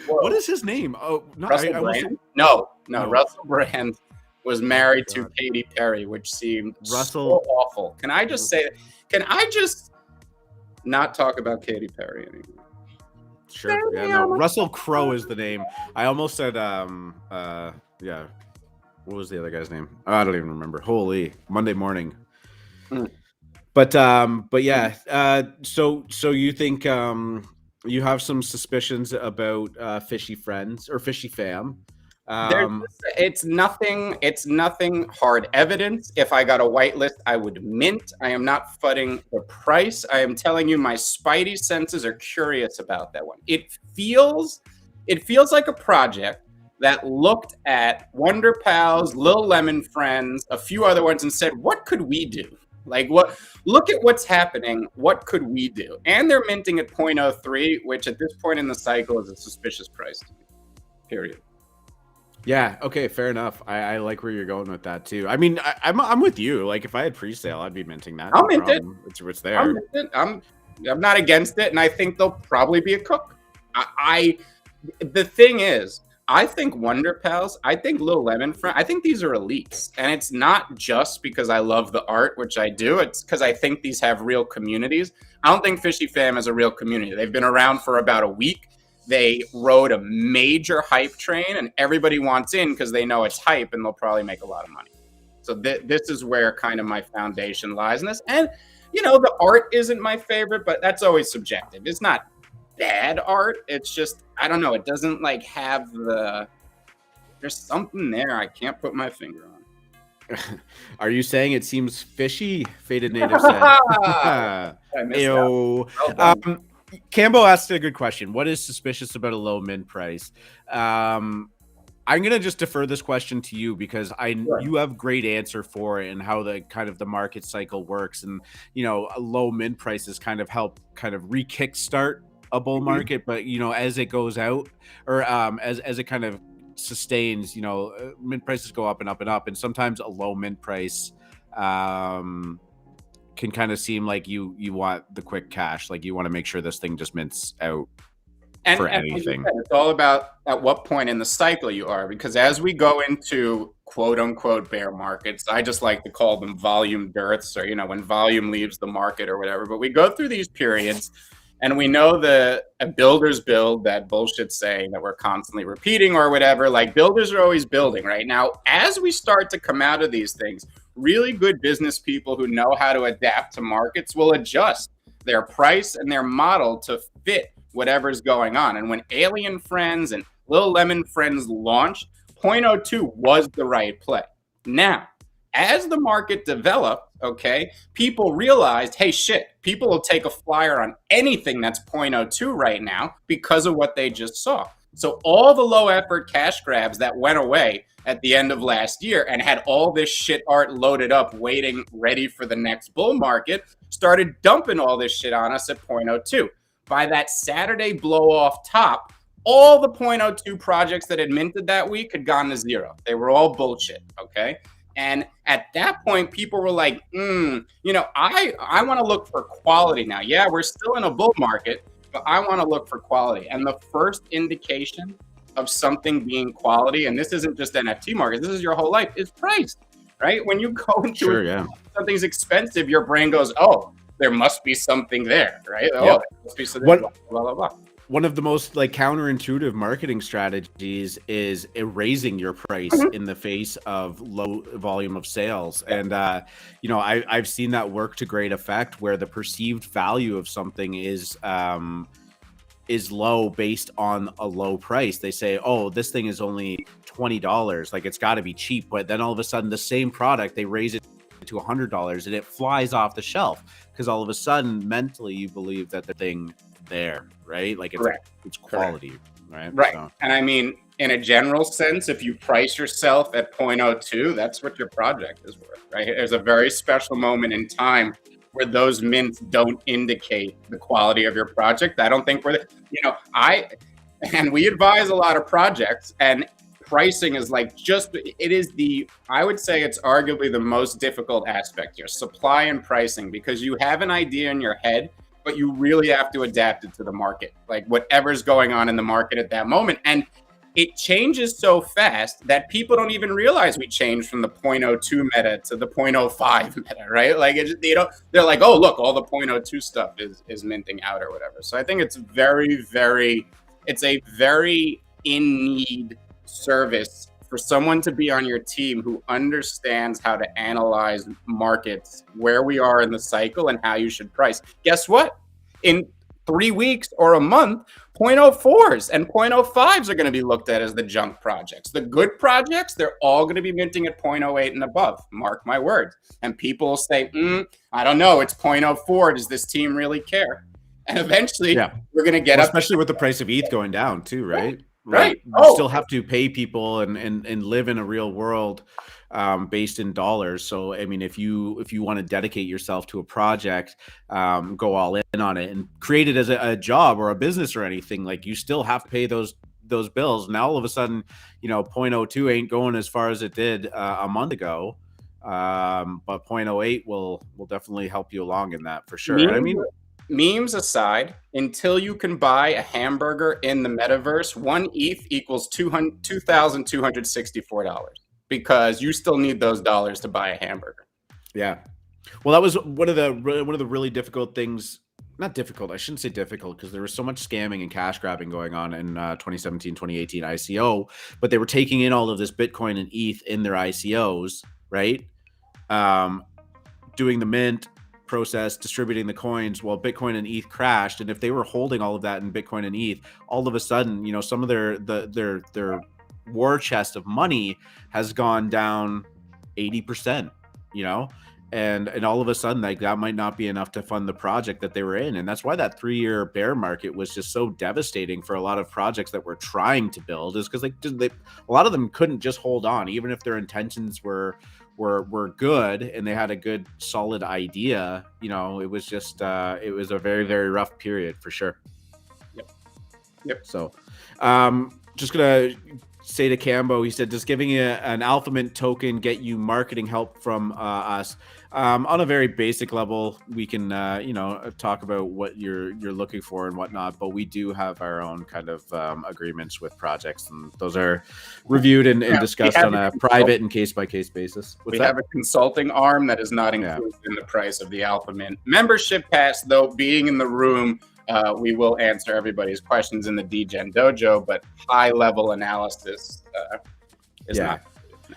Whoa. What is his name? Oh, Russell Brand? No. Russell Brand was married to Katy Perry, which seemed so awful. Can I just say? Can I just not talk about Katy Perry anymore? Sure. Yeah, no. Russell Crowe is the name. I almost said yeah. What was the other guy's name? Oh, I don't even remember. Holy Monday morning. But yeah. So you think you have some suspicions about Fishy Friends or Fishy Fam? It's nothing hard evidence. If I got a whitelist, I would mint. I am not fudding the price. I am telling you, my spidey senses are curious about that one. It feels like a project that looked at Wonder Pals, Lil Lemon Friends, a few other ones, and said, "What could we do? Like, what? Look at what's happening. What could we do?" And they're minting at 0.03, which at this point in the cycle is a suspicious price. Period. Yeah. Okay. Fair enough. I like where you're going with that too. I mean, I'm with you. Like, if I had pre-sale, I'd be minting that. I'll mint it. It's there. I'm not against it, and I think they'll probably be a cook. The thing is, I think Wonder Pals, I think Lil Lemon Friend, I think these are elites, and it's not just because I love the art, which I do. It's because I think these have real communities. I don't think Fishy Fam is a real community. They've been around for about a week. They rode a major hype train, and everybody wants in because they know it's hype and they'll probably make a lot of money. So this is where kind of my foundation lies in this. And, you know, the art isn't my favorite, but that's always subjective. It's not bad art. It's just, I don't know. It doesn't like have there's something there I can't put my finger on. Are you saying it seems fishy? Faded Native said. I missed that. Ew. Well done. Cambo asked a good question. What is suspicious about a low mint price? I'm gonna just defer this question to you because you have great answer for it and how the kind of the market cycle works, and a low mint prices kind of help kind of re-kickstart a bull market, but as it goes out, or as it kind of sustains, mint prices go up and up and up, and sometimes a low mint price can kind of seem like you want the quick cash, like you want to make sure this thing just mints out for anything. It's all about at what point in the cycle you are, because as we go into quote unquote bear markets, I just like to call them volume dearths, or when volume leaves the market or whatever, but we go through these periods and we know the builders build, that bullshit saying that we're constantly repeating or whatever. Like, builders are always building. Right now, as we start to come out of these things, really good business people who know how to adapt to markets will adjust their price and their model to fit whatever's going on. And when Alien Friends and Little Lemon Friends launched, 0.02 was the right play. Now, as the market developed, people realized, hey, shit, people will take a flyer on anything that's 0.02 right now because of what they just saw. So all the low effort cash grabs that went away at the end of last year and had all this shit art loaded up, waiting, ready for the next bull market, started dumping all this shit on us at 0.02. By that Saturday blow off top, all the 0.02 projects that had minted that week had gone to zero. They were all bullshit, And at that point, people were like, I want to look for quality now. Yeah, we're still in a bull market, but I want to look for quality. And the first indication of something being quality, and this isn't just NFT market, this is your whole life, is price, right? When you go into something's expensive, your brain goes, oh, there must be something there, right? Oh, there must be something, blah, blah, blah. One of the most counterintuitive marketing strategies is erasing your price in the face of low volume of sales. And, I've seen that work to great effect, where the perceived value of something is low based on a low price. They say, oh, this thing is only $20. Like, it's got to be cheap. But then all of a sudden, the same product, they raise it to $100 and it flies off the shelf because all of a sudden, mentally, you believe that the thing there, right? Like, it's quality, right? Right. So. And I mean, in a general sense, if you price yourself at 0.02, that's what your project is worth, right? There's a very special moment in time where those mints don't indicate the quality of your project. I don't think we advise a lot of projects, and pricing is I would say it's arguably the most difficult aspect here, supply and pricing, because you have an idea in your head, but you really have to adapt it to the market, like whatever's going on in the market at that moment. And it changes so fast that people don't even realize we changed from the 0.02 meta to the 0.05 meta, right? Like, they're like, oh, look, all the 0.02 stuff is minting out or whatever. So I think it's it's a very in need service for someone to be on your team who understands how to analyze markets, where we are in the cycle, and how you should price. Guess what? In 3 weeks or a month, 0.04s and 0.05s are going to be looked at as the junk projects. The good projects, they're all going to be minting at 0.08 and above. Mark my words. And people will say, I don't know, it's 0.04. Does this team really care? And eventually, we're going to get up. Especially with the price of ETH going down too, right? Right. You still have to pay people and live in a real world based in dollars. So, I mean, if you want to dedicate yourself to a project, go all in on it and create it as a job or a business or anything, like, you still have to pay those bills. Now, all of a sudden, 0.02 ain't going as far as it did a month ago. But 0.08 will definitely help you along in that for sure. Memes aside, until you can buy a hamburger in the metaverse, 1 ETH equals $2,264 because you still need those dollars to buy a hamburger. Yeah. Well, that was one of the really difficult things. Not difficult. I shouldn't say difficult, because there was so much scamming and cash grabbing going on in 2017, 2018 ICO, but they were taking in all of this Bitcoin and ETH in their ICOs, right? Doing the mint, process distributing the coins while Bitcoin and ETH crashed. And if they were holding all of that in Bitcoin and ETH, all of a sudden, you know, some of their war chest of money has gone down 80%, you know, and all of a sudden, like, that might not be enough to fund the project that they were in. And that's why that 3-year bear market was just so devastating for a lot of projects that were trying to build, is because a lot of them couldn't just hold on, even if their intentions were good and they had a good solid idea. You know, it was just it was a very, very rough period for sure. Yep. So just gonna say to Cambo, he said, does giving you an Alpha Mint token get you marketing help from us? On a very basic level, we can you know, talk about what you're looking for and whatnot, but we do have our own kind of agreements with projects, and those are reviewed and discussed on a private and case-by-case basis. We have a consulting arm that is not included in the price of the Alpha Mint membership pass, though. Being in the room, we will answer everybody's questions in the Degen Dojo, but high-level analysis is not.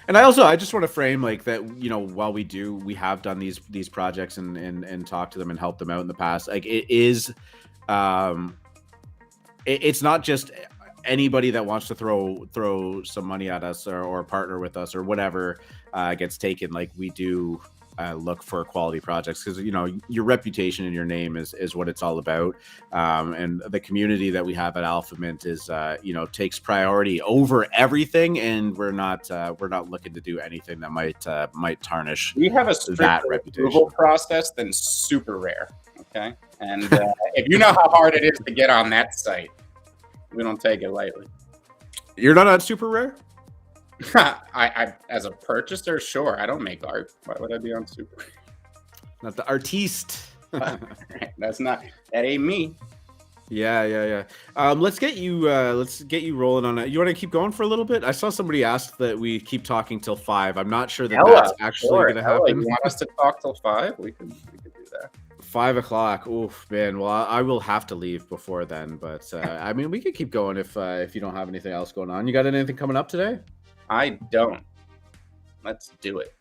And I just want to frame, like, that, you know, while we have done these projects and talked to them and helped them out in the past, like, it is it's not just anybody that wants to throw some money at us or partner with us or whatever gets taken. Like, we do look for quality projects, because, you know, your reputation and your name is what it's all about, and the community that we have at Alpha Mint is you know, takes priority over everything, and we're not looking to do anything that might tarnish. We have a that reputation approval process that's super rare. Okay, and if you know how hard it is to get on that site, we don't take it lightly. You're not on super rare? I as a purchaser, sure. I don't make art. Why would I be on super? Not the artiste. That ain't me. Yeah. Let's get you rolling on it. You want to keep going for a little bit? I saw somebody ask that we keep talking till 5. I'm not sure that's actually going to happen. You want us to talk till 5? We can do that. 5 o'clock. Oof, man. Well, I will have to leave before then, but I mean, we could keep going if you don't have anything else going on. You got anything coming up today? I don't. Let's do it.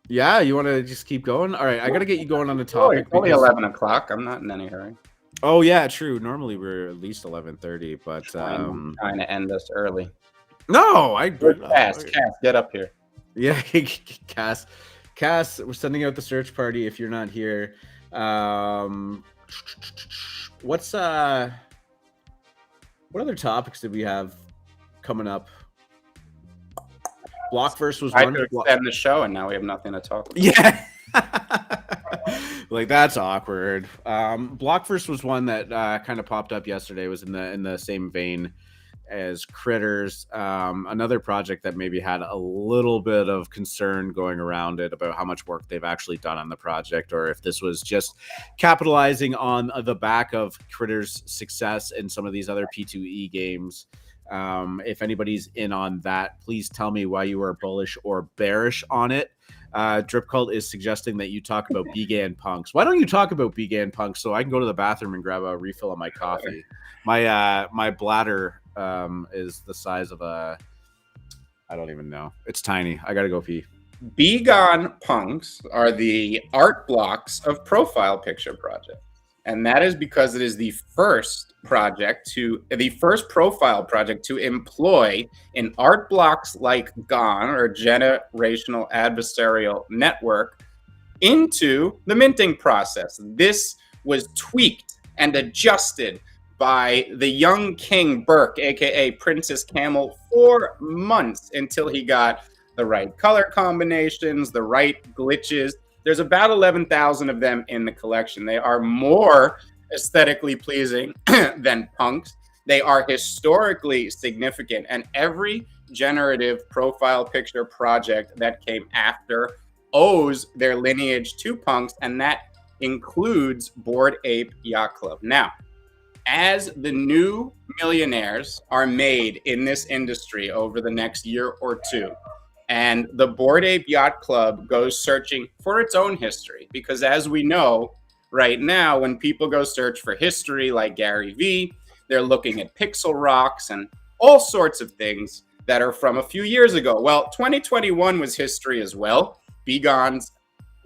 Yeah, you want to just keep going? All right, I got to get you going on the topic. It's only 11 o'clock. I'm not in any hurry. Oh, yeah, true. Normally we're at least 11:30, but trying to end us early. No, Cass, get up here. Yeah, Cass, we're sending out the search party if you're not here. What other topics did we have coming up? Blockverse was one. I could extend the show, and now we have nothing to talk about. Yeah. Like, that's awkward. Blockverse was one that kind of popped up yesterday. It was in the same vein as Critterz. Another project that maybe had a little bit of concern going around it about how much work they've actually done on the project, or if this was just capitalizing on the back of Critterz' success in some of these other P2E games. If anybody's in on that, please tell me why you are bullish or bearish on it. Drip Cult is suggesting that you talk about Began Punks. Why don't you talk about Began Punks so I can go to the bathroom and grab a refill on my coffee? My bladder is the size of I don't even know. It's tiny. I gotta go pee. Began Punks are the art blocks of Profile Picture Project. And that is because it is the first profile project to employ an art blocks like GON, or generational adversarial network, into the minting process. This was tweaked and adjusted by the young King Burke, aka Princess Camel, for months until he got the right color combinations, the right glitches. There's about 11,000 of them in the collection. They are more aesthetically pleasing than punks. They are historically significant, and every generative profile picture project that came after owes their lineage to punks, and that includes Bored Ape Yacht Club. Now, as the new millionaires are made in this industry over the next year or two, and the Bored Ape Yacht Club goes searching for its own history, because as we know right now, when people go search for history like Gary Vee, they're looking at pixel rocks and all sorts of things that are from a few years ago. Well, 2021 was history as well. Begons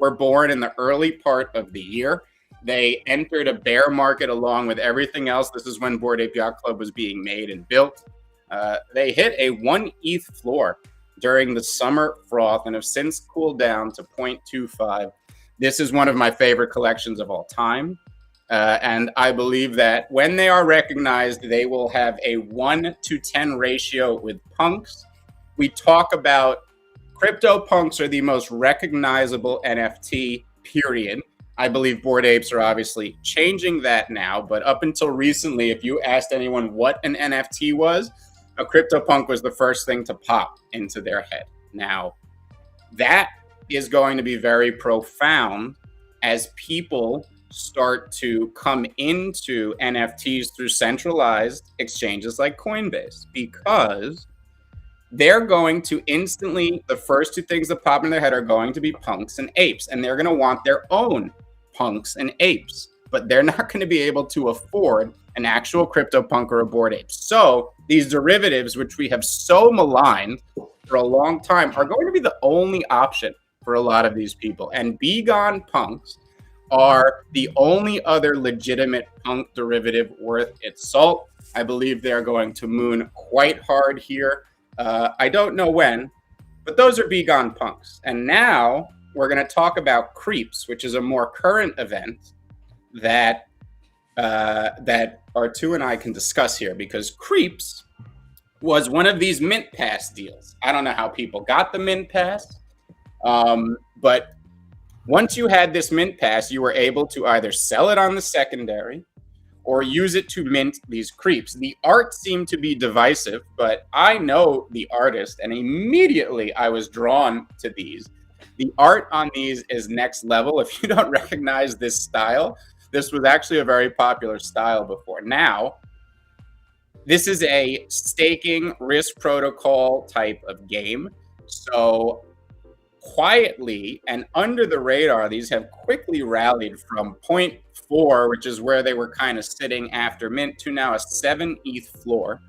were born in the early part of the year. They entered a bear market along with everything else. This is when Bored Ape Yacht Club was being made and built. They hit a 1 ETH floor during the summer froth and have since cooled down to 0.25. This is one of my favorite collections of all time. And I believe that when they are recognized, they will have a 1-to-10 ratio with punks. We talk about CryptoPunks are the most recognizable NFT, period. I believe Bored Apes are obviously changing that now, but up until recently, if you asked anyone what an NFT was, a CryptoPunk was the first thing to pop into their head. Now, that is going to be very profound as people start to come into NFTs through centralized exchanges like Coinbase, because they're going to instantly, the first two things that pop in their head are going to be punks and apes, and they're going to want their own punks and apes, but they're not going to be able to afford an actual CryptoPunk or a Bored Ape. So these derivatives, which we have so maligned for a long time, are going to be the only option for a lot of these people. And Begone punks are the only other legitimate punk derivative worth its salt. I believe they are going to moon quite hard here. I don't know when, but those are Begone punks. And now we're going to talk about Creeps, which is a more current event that R2 and I can discuss here, because Creeps was one of these Mint Pass deals. I don't know how people got the Mint Pass, but once you had this Mint Pass, you were able to either sell it on the secondary or use it to mint these creeps. The art seemed to be divisive, but I know the artist, and immediately I was drawn to these. The art on these is next level. If you don't recognize this style, this was actually a very popular style before. Now, this is a staking risk protocol type of game. So quietly and under the radar, these have quickly rallied from 0.4, which is where they were kind of sitting after mint, to now a 7 ETH floor,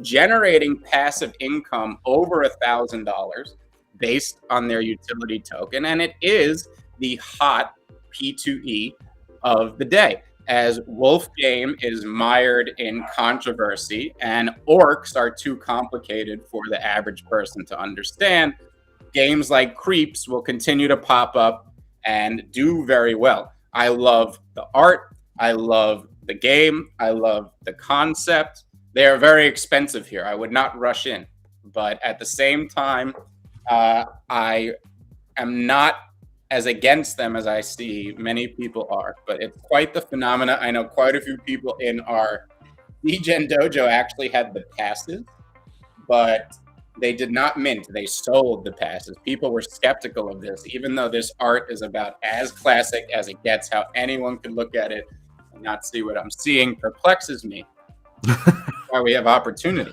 generating passive income over $1,000 based on their utility token. And it is the hot P2E of the day, as Wolf Game is mired in controversy and orcs are too complicated for the average person to understand. Games like Creeps will continue to pop up and do very well. I love the art. I love the game. I love the concept. They are very expensive here. I would not rush in. But at the same time, I am not as against them as I see many people are. But it's quite the phenomena. I know quite a few people in our Degen dojo actually had the passes, but they did not mint. They sold the passes. People were skeptical of this, even though this art is about as classic as it gets. How anyone could look at it and not see what I'm seeing perplexes me. Why we have opportunity.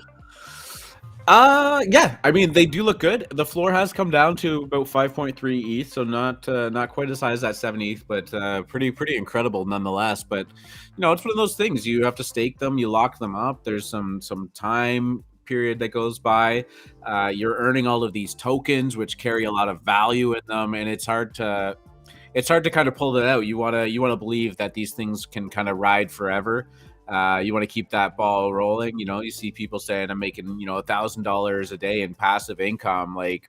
Yeah, I mean, they do look good. The floor has come down to about 5.3 ETH, so not quite as high as that 7 ETH, but pretty incredible nonetheless. But you know, it's one of those things. You have to stake them, you lock them up. There's some time period that goes by. You're earning all of these tokens, which carry a lot of value in them, and it's hard to kind of pull it out. You want to believe that these things can kind of ride forever. You want to keep that ball rolling. You know, you see people saying I'm making, $1,000 a day in passive income. Like,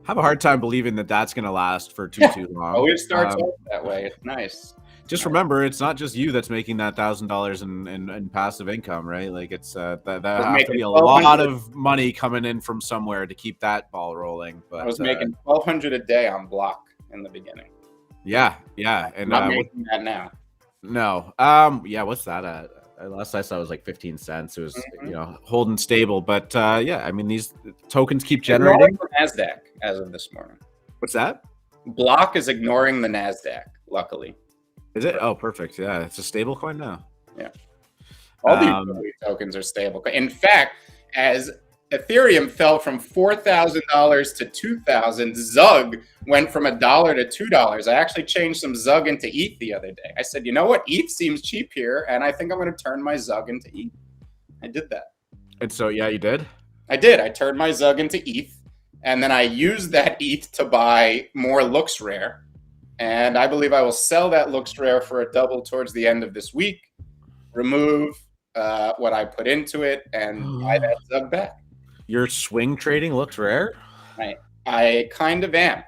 have a hard time believing that that's going to last for too long. Always starts off that way. It's nice. Just remember, it's not just you that's making that $1,000 in passive income, right? Like, it's that have to be a lot of money coming in from somewhere to keep that ball rolling. But I was making $1,200 a day on Block in the beginning. Yeah, and I'm not making that now. No, yeah, what's that at? Last I saw it was like 15 cents. It was holding stable, but yeah, I mean, these tokens keep generating. Nasdaq as of this morning. What's that? Block is ignoring the Nasdaq. Luckily. Is it? Oh, perfect. Yeah, it's a stable coin now. Yeah. All these tokens are stable. In fact, as Ethereum fell from $4,000 to $2,000, Zug went from $1 to $2. I actually changed some Zug into ETH the other day. I said, you know what? ETH seems cheap here, and I think I'm going to turn my Zug into ETH. I did that. And so, yeah, you did? I did. I turned my Zug into ETH, and then I use that ETH to buy more Looks Rare. And I believe I will sell that Looks Rare for a double towards the end of this week, remove what I put into it, and buy that sub back. Your swing trading looks rare? I kind of am.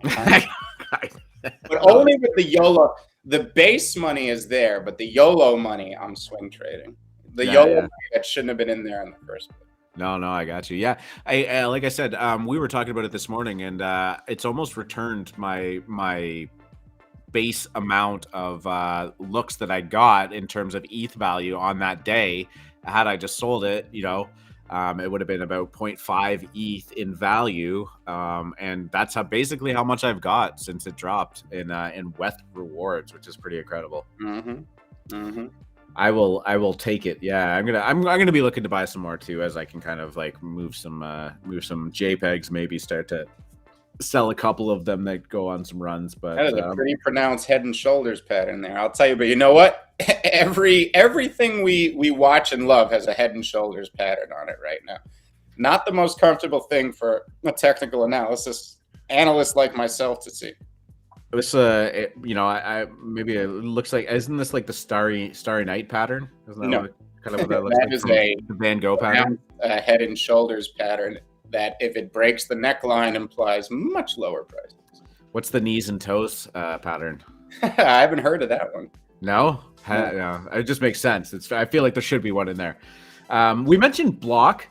But only with the YOLO. The base money is there, but the YOLO money, I'm swing trading. The YOLO money that shouldn't have been in there in the first place. No, I got you. Yeah, I like I said, we were talking about it this morning, and it's almost returned my base amount of looks that I got in terms of ETH value on that day. Had I just sold it, you know, it would have been about 0.5 ETH in value, and that's basically how much I've got since it dropped in WETH rewards, which is pretty incredible. I will take it. Yeah, I'm gonna be looking to buy some more too, as I can kind of like move some JPEGs, maybe start to sell a couple of them that go on some runs. But that is a pretty pronounced head and shoulders pattern there, I'll tell you. But you know what? Everything we watch and love has a head and shoulders pattern on it right now. Not the most comfortable thing for a technical analyst like myself to see. This, you know, I maybe it looks like, isn't this like the starry night pattern? Isn't that no, kind of what that looks that like? Is a Van Gogh pattern. A head and shoulders pattern that, if it breaks the neckline, implies much lower prices. What's the knees and toes pattern? I haven't heard of that one. No, it just makes sense. I feel like there should be one in there. We mentioned Block.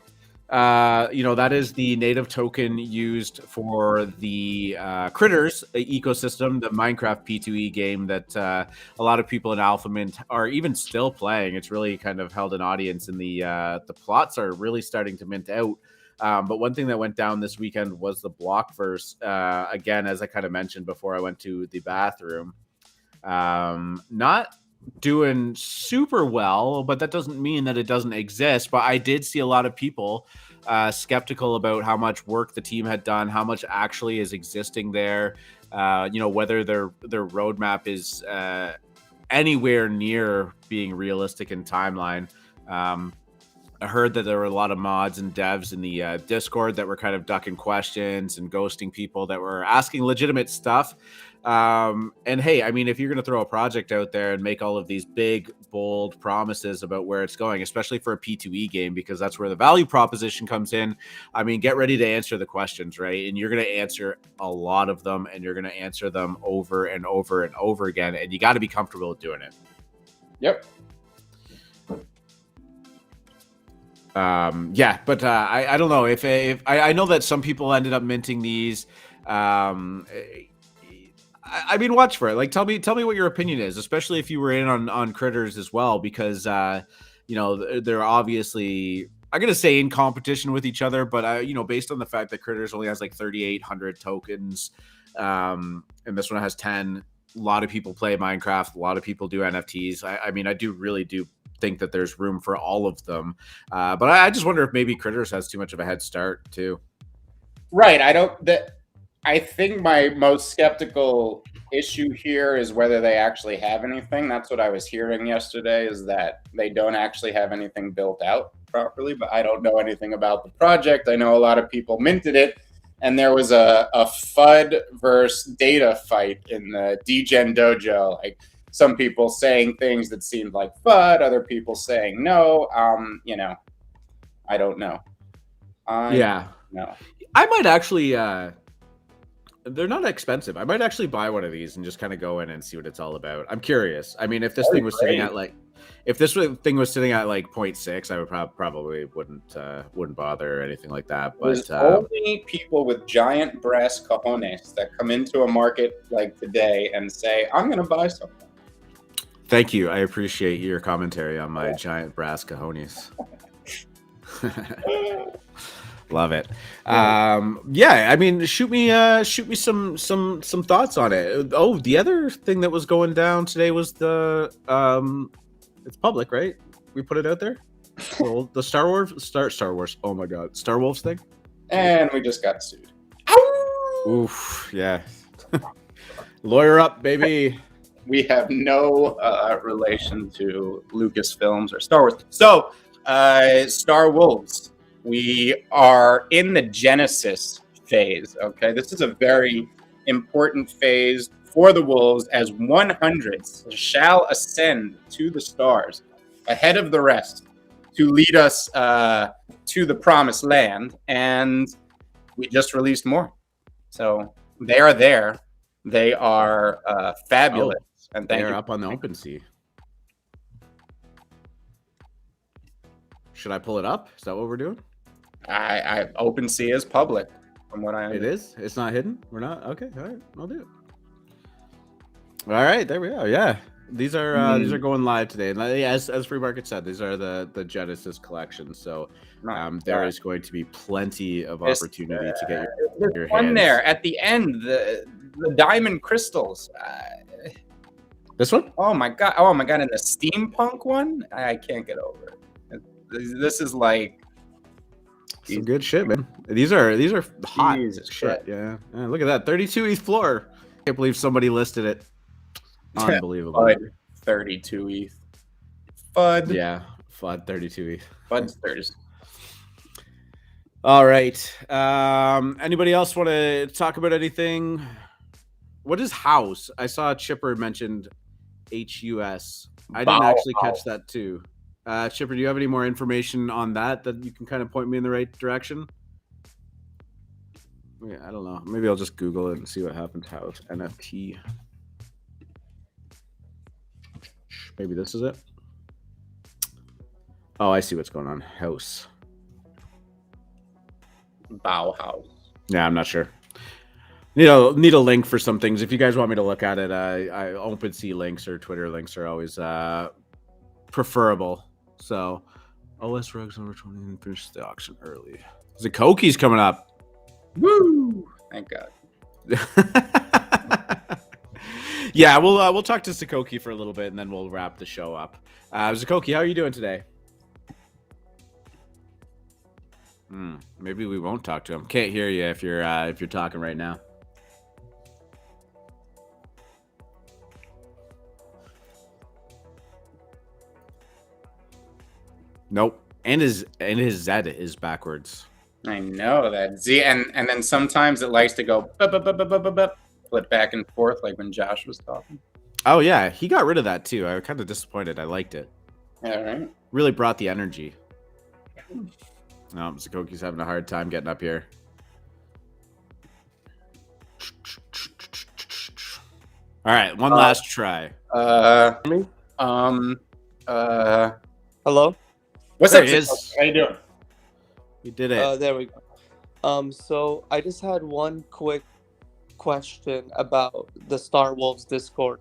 You know, that is the native token used for the Critterz ecosystem, the Minecraft P2E game that a lot of people in Alpha Mint are even still playing. It's really kind of held an audience, and the plots are really starting to mint out. But one thing that went down this weekend was the Blockverse. Again, as I kind of mentioned before I went to the bathroom, not doing super well, but that doesn't mean that it doesn't exist. But I did see a lot of people skeptical about how much work the team had done, how much actually is existing there, you know, whether their roadmap is anywhere near being realistic in timeline. I heard that there were a lot of mods and devs in the Discord that were kind of ducking questions and ghosting people that were asking legitimate stuff. And hey, I mean, if you're going to throw a project out there and make all of these big, bold promises about where it's going, especially for a P2E game, because that's where the value proposition comes in, I mean, get ready to answer the questions, right? And you're going to answer a lot of them, and you're going to answer them over and over and over again. And you got to be comfortable with doing it. Yep. Yeah, but I don't know if I know that some people ended up minting these. I mean, watch for it. Like, tell me what your opinion is, especially if you were in on Critterz as well, because you know, they're obviously, I'm gonna say, in competition with each other, but you know, based on the fact that Critterz only has like 3,800 tokens, and this one has 10. A lot of people play Minecraft. A lot of people do NFTs. I mean, I really do think that there's room for all of them, but I just wonder if maybe Critterz has too much of a head start too. Right. I think my most skeptical issue here is whether they actually have anything. That's what I was hearing yesterday, is that they don't actually have anything built out properly, but I don't know anything about the project. I know a lot of people minted it, and there was a FUD versus data fight in the Degen dojo. Like, some people saying things that seemed like FUD, other people saying no. You know, I don't know. Yeah. No. I might actually, they're not expensive. I might actually buy one of these and just kind of go in and see what it's all about. I'm curious. I mean, if this thing was sitting at like, if this thing was sitting at like 0.6, I would probably wouldn't bother or anything like that. But there's only people with giant brass cojones that come into a market like today and say, I'm going to buy something. Thank you. I appreciate your commentary on my giant brass cojones. Love it. Yeah, I mean, shoot me some thoughts on it. Oh, the other thing that was going down today was the it's public, right? We put it out there. Well, the Star Wars. Oh my God, Star Wolves thing. And we just got sued. Oof, yeah. Lawyer up, baby. We have no relation to Lucasfilms or Star Wars. So, Star Wolves. We are in the Genesis phase. Okay, this is a very important phase for the Wolves, as 100s shall ascend to the stars ahead of the rest to lead us to the promised land. And we just released more, so they are there. They are fabulous, and thank you. Up on the Opensea. Should I pull it up? Is that what we're doing? I Opensea is public, from what I understand. It is. It's not hidden. We're not. Okay. All right. I'll do it. All right. There we are. Yeah. These are going live today, and as Free Market said, these are the Genesis collection. So there is going to be plenty of opportunity to get your one hands. There at the end, the diamond crystals. This one? Oh my god! And the steampunk one, I can't get over it. This is like some good shit, man. These are hot Jesus shit. Yeah. Look at that, 32 ETH floor. Can't believe somebody listed it. Unbelievable. FUD 32 ETH. FUD. Yeah, FUD 32 ETH. FUD's 30. All right. Anybody else want to talk about anything? What is house? I saw Chipper mentioned HUS. I didn't actually catch that too. Chipper, do you have any more information on that you can kind of point me in the right direction? Yeah, I don't know. Maybe I'll just Google it and see what happens. House NFT. Maybe this is it. Oh, I see what's going on. House. Bauhaus. Yeah, I'm not sure. Need a link for some things. If you guys want me to look at it, I OpenSea links or Twitter links are always preferable. So, OS Rugs number 20 and finish the auction early. Zakokie's coming up. Woo! Thank God. Yeah, we'll talk to Zakokie for a little bit and then we'll wrap the show up. Zakokie, how are you doing today? Maybe we won't talk to him. Can't hear you if you're talking right now. Nope. And his Z is backwards. I know that Z, and then sometimes it likes to go flip back and forth, like when Josh was talking. Oh yeah, he got rid of that too. I was kind of disappointed. I liked it. Yeah, right. Really brought the energy. No, Zakokie's having a hard time getting up here. All right, one last try. Me? Hello? What's there up? He is. How you doing? We did it. There we go. So I just had one quick question about the Star Wolves Discord.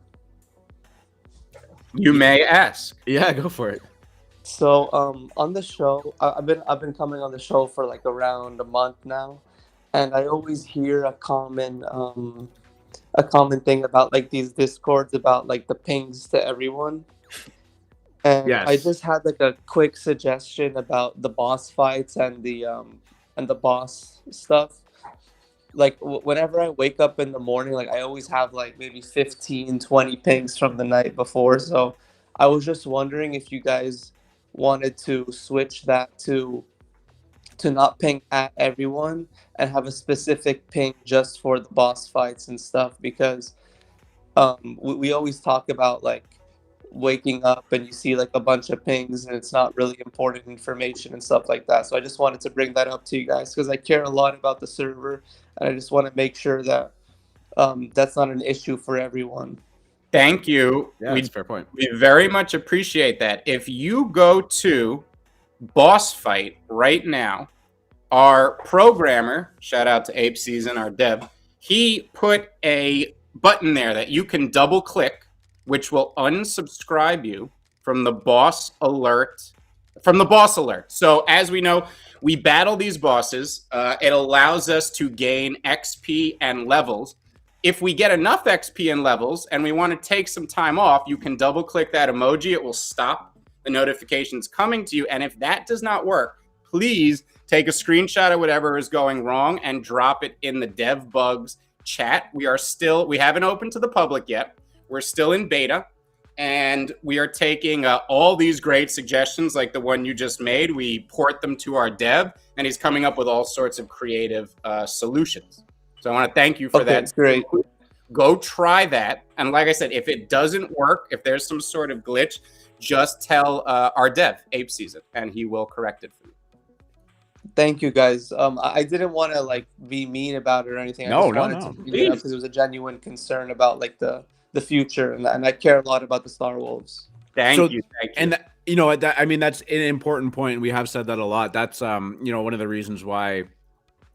You may ask. Yeah, go for it. So on the show, I've been coming on the show for like around a month now, and I always hear a common thing about like these Discords about like the pings to everyone. And yes. I just had like a quick suggestion about the boss fights and the boss stuff. Like whenever I wake up in the morning, like I always have like maybe 15, 20 pings from the night before. So I was just wondering if you guys wanted to switch that to not ping at everyone and have a specific ping just for the boss fights and stuff, because we always talk about like waking up and you see like a bunch of pings and it's not really important information and stuff like that. So I just wanted to bring that up to you guys because I care a lot about the server and I just want to make sure that that's not an issue for everyone. Thank you. Yeah, that's a fair point. We very much appreciate that. If you go to Boss Fight right now, our programmer, shout out to Ape Season, our dev, he put a button there that you can double click, which will unsubscribe you from the boss alert. So as we know, we battle these bosses. It allows us to gain XP and levels. If we get enough XP and levels and we want to take some time off, you can double click that emoji. It will stop the notifications coming to you. And if that does not work, please take a screenshot of whatever is going wrong and drop it in the dev bugs chat. We haven't opened to the public yet. We're still in beta. and we are taking all these great suggestions like the one you just made. We port them to our dev, and he's coming up with all sorts of creative solutions. So I want to thank you for that. Great. Go try that. And like I said, if it doesn't work, if there's some sort of glitch, just tell our dev, Ape Season, and he will correct it for you. Thank you, guys. I didn't want to like be mean about it or anything. I just wanted to bring it up because it was a genuine concern about like the future, and I care a lot about the Star Wolves. Thank you. And you know, I mean, that's an important point. We have said that a lot. That's you know, one of the reasons why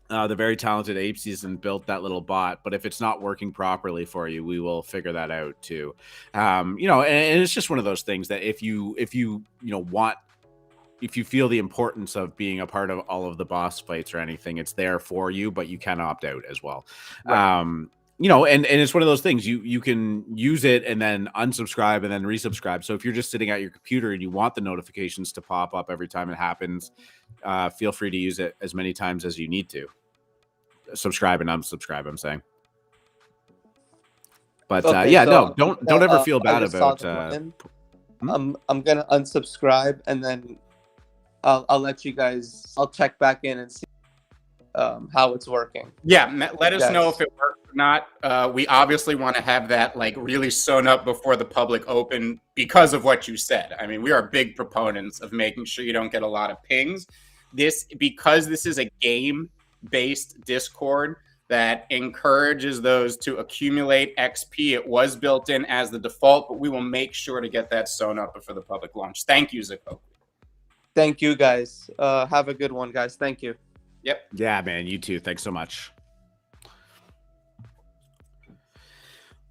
the very talented Ape Season built that little bot. But if it's not working properly for you, we will figure that out too. You know, and it's just one of those things that if you feel the importance of being a part of all of the boss fights or anything, it's there for you, but you can opt out as well. Right. You know, and it's one of those things you can use it and then unsubscribe and then resubscribe. So if you're just sitting at your computer and you want the notifications to pop up every time it happens, feel free to use it as many times as you need to. Subscribe and unsubscribe, I'm saying. But Okay, yeah, so no, don't ever feel bad I just saw about. the button. I'm gonna unsubscribe, and then I'll let you guys. I'll check back in and see how it's working. Yeah, let us know if it works or not. We obviously want to have that like really sewn up before the public open because of what you said. I mean, we are big proponents of making sure you don't get a lot of pings. Because this is a game-based Discord that encourages those to accumulate XP. It was built in as the default, but we will make sure to get that sewn up before the public launch. Thank you, Zako. Thank you, guys. Have a good one, guys. Thank you. Yep. Yeah, man. You too. Thanks so much.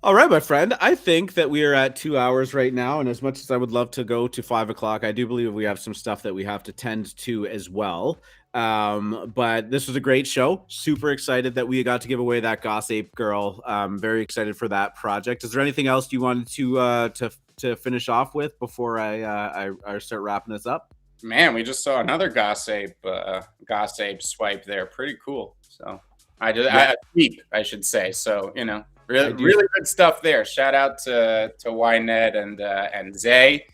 All right, my friend. I think that we are at 2 hours right now. And as much as I would love to go to 5 o'clock, I do believe we have some stuff that we have to tend to as well. But this was a great show. Super excited that we got to give away that Gossape Girl. Very excited for that project. Is there anything else you wanted to finish off with before I start wrapping this up? Man, we just saw another Gossape swipe there. Pretty cool. So I should say. So, you know, really good stuff there. Shout out to Ynet and Zay.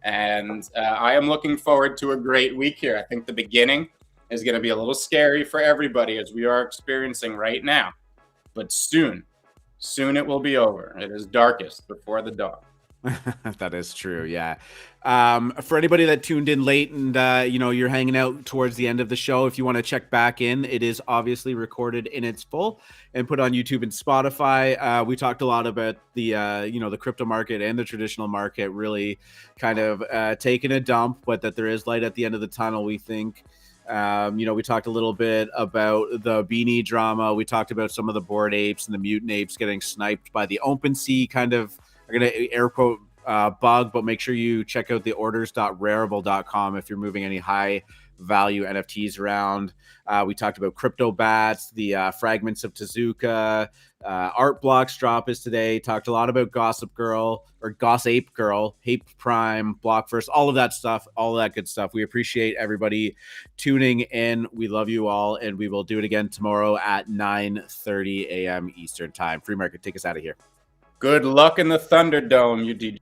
And I am looking forward to a great week here. I think the beginning is going to be a little scary for everybody as we are experiencing right now. But soon it will be over. It is darkest before the dawn. That is true. Yeah. For anybody that tuned in late and, you know, you're hanging out towards the end of the show, if you want to check back in, it is obviously recorded in its full and put on YouTube and Spotify. We talked a lot about the, you know, the crypto market and the traditional market really kind of taking a dump, but that there is light at the end of the tunnel, we think. You know, we talked a little bit about the beanie drama. We talked about some of the Bored Apes and the Mutant Apes getting sniped by the Opensea kind of, I'm going to air quote bug, but make sure you check out the orders.rarible.com if you're moving any high value NFTs around. We talked about CryptoBatz, the fragments of Tezuka, Art Blocks drop is today. Talked a lot about Gossape Girl or Gossape Girl, Hape Prime, Blockverse, all of that stuff, all of that good stuff. We appreciate everybody tuning in. We love you all, and we will do it again tomorrow at 9:30 a.m. Eastern time. Free Market, take us out of here. Good luck in the Thunderdome, you DJ.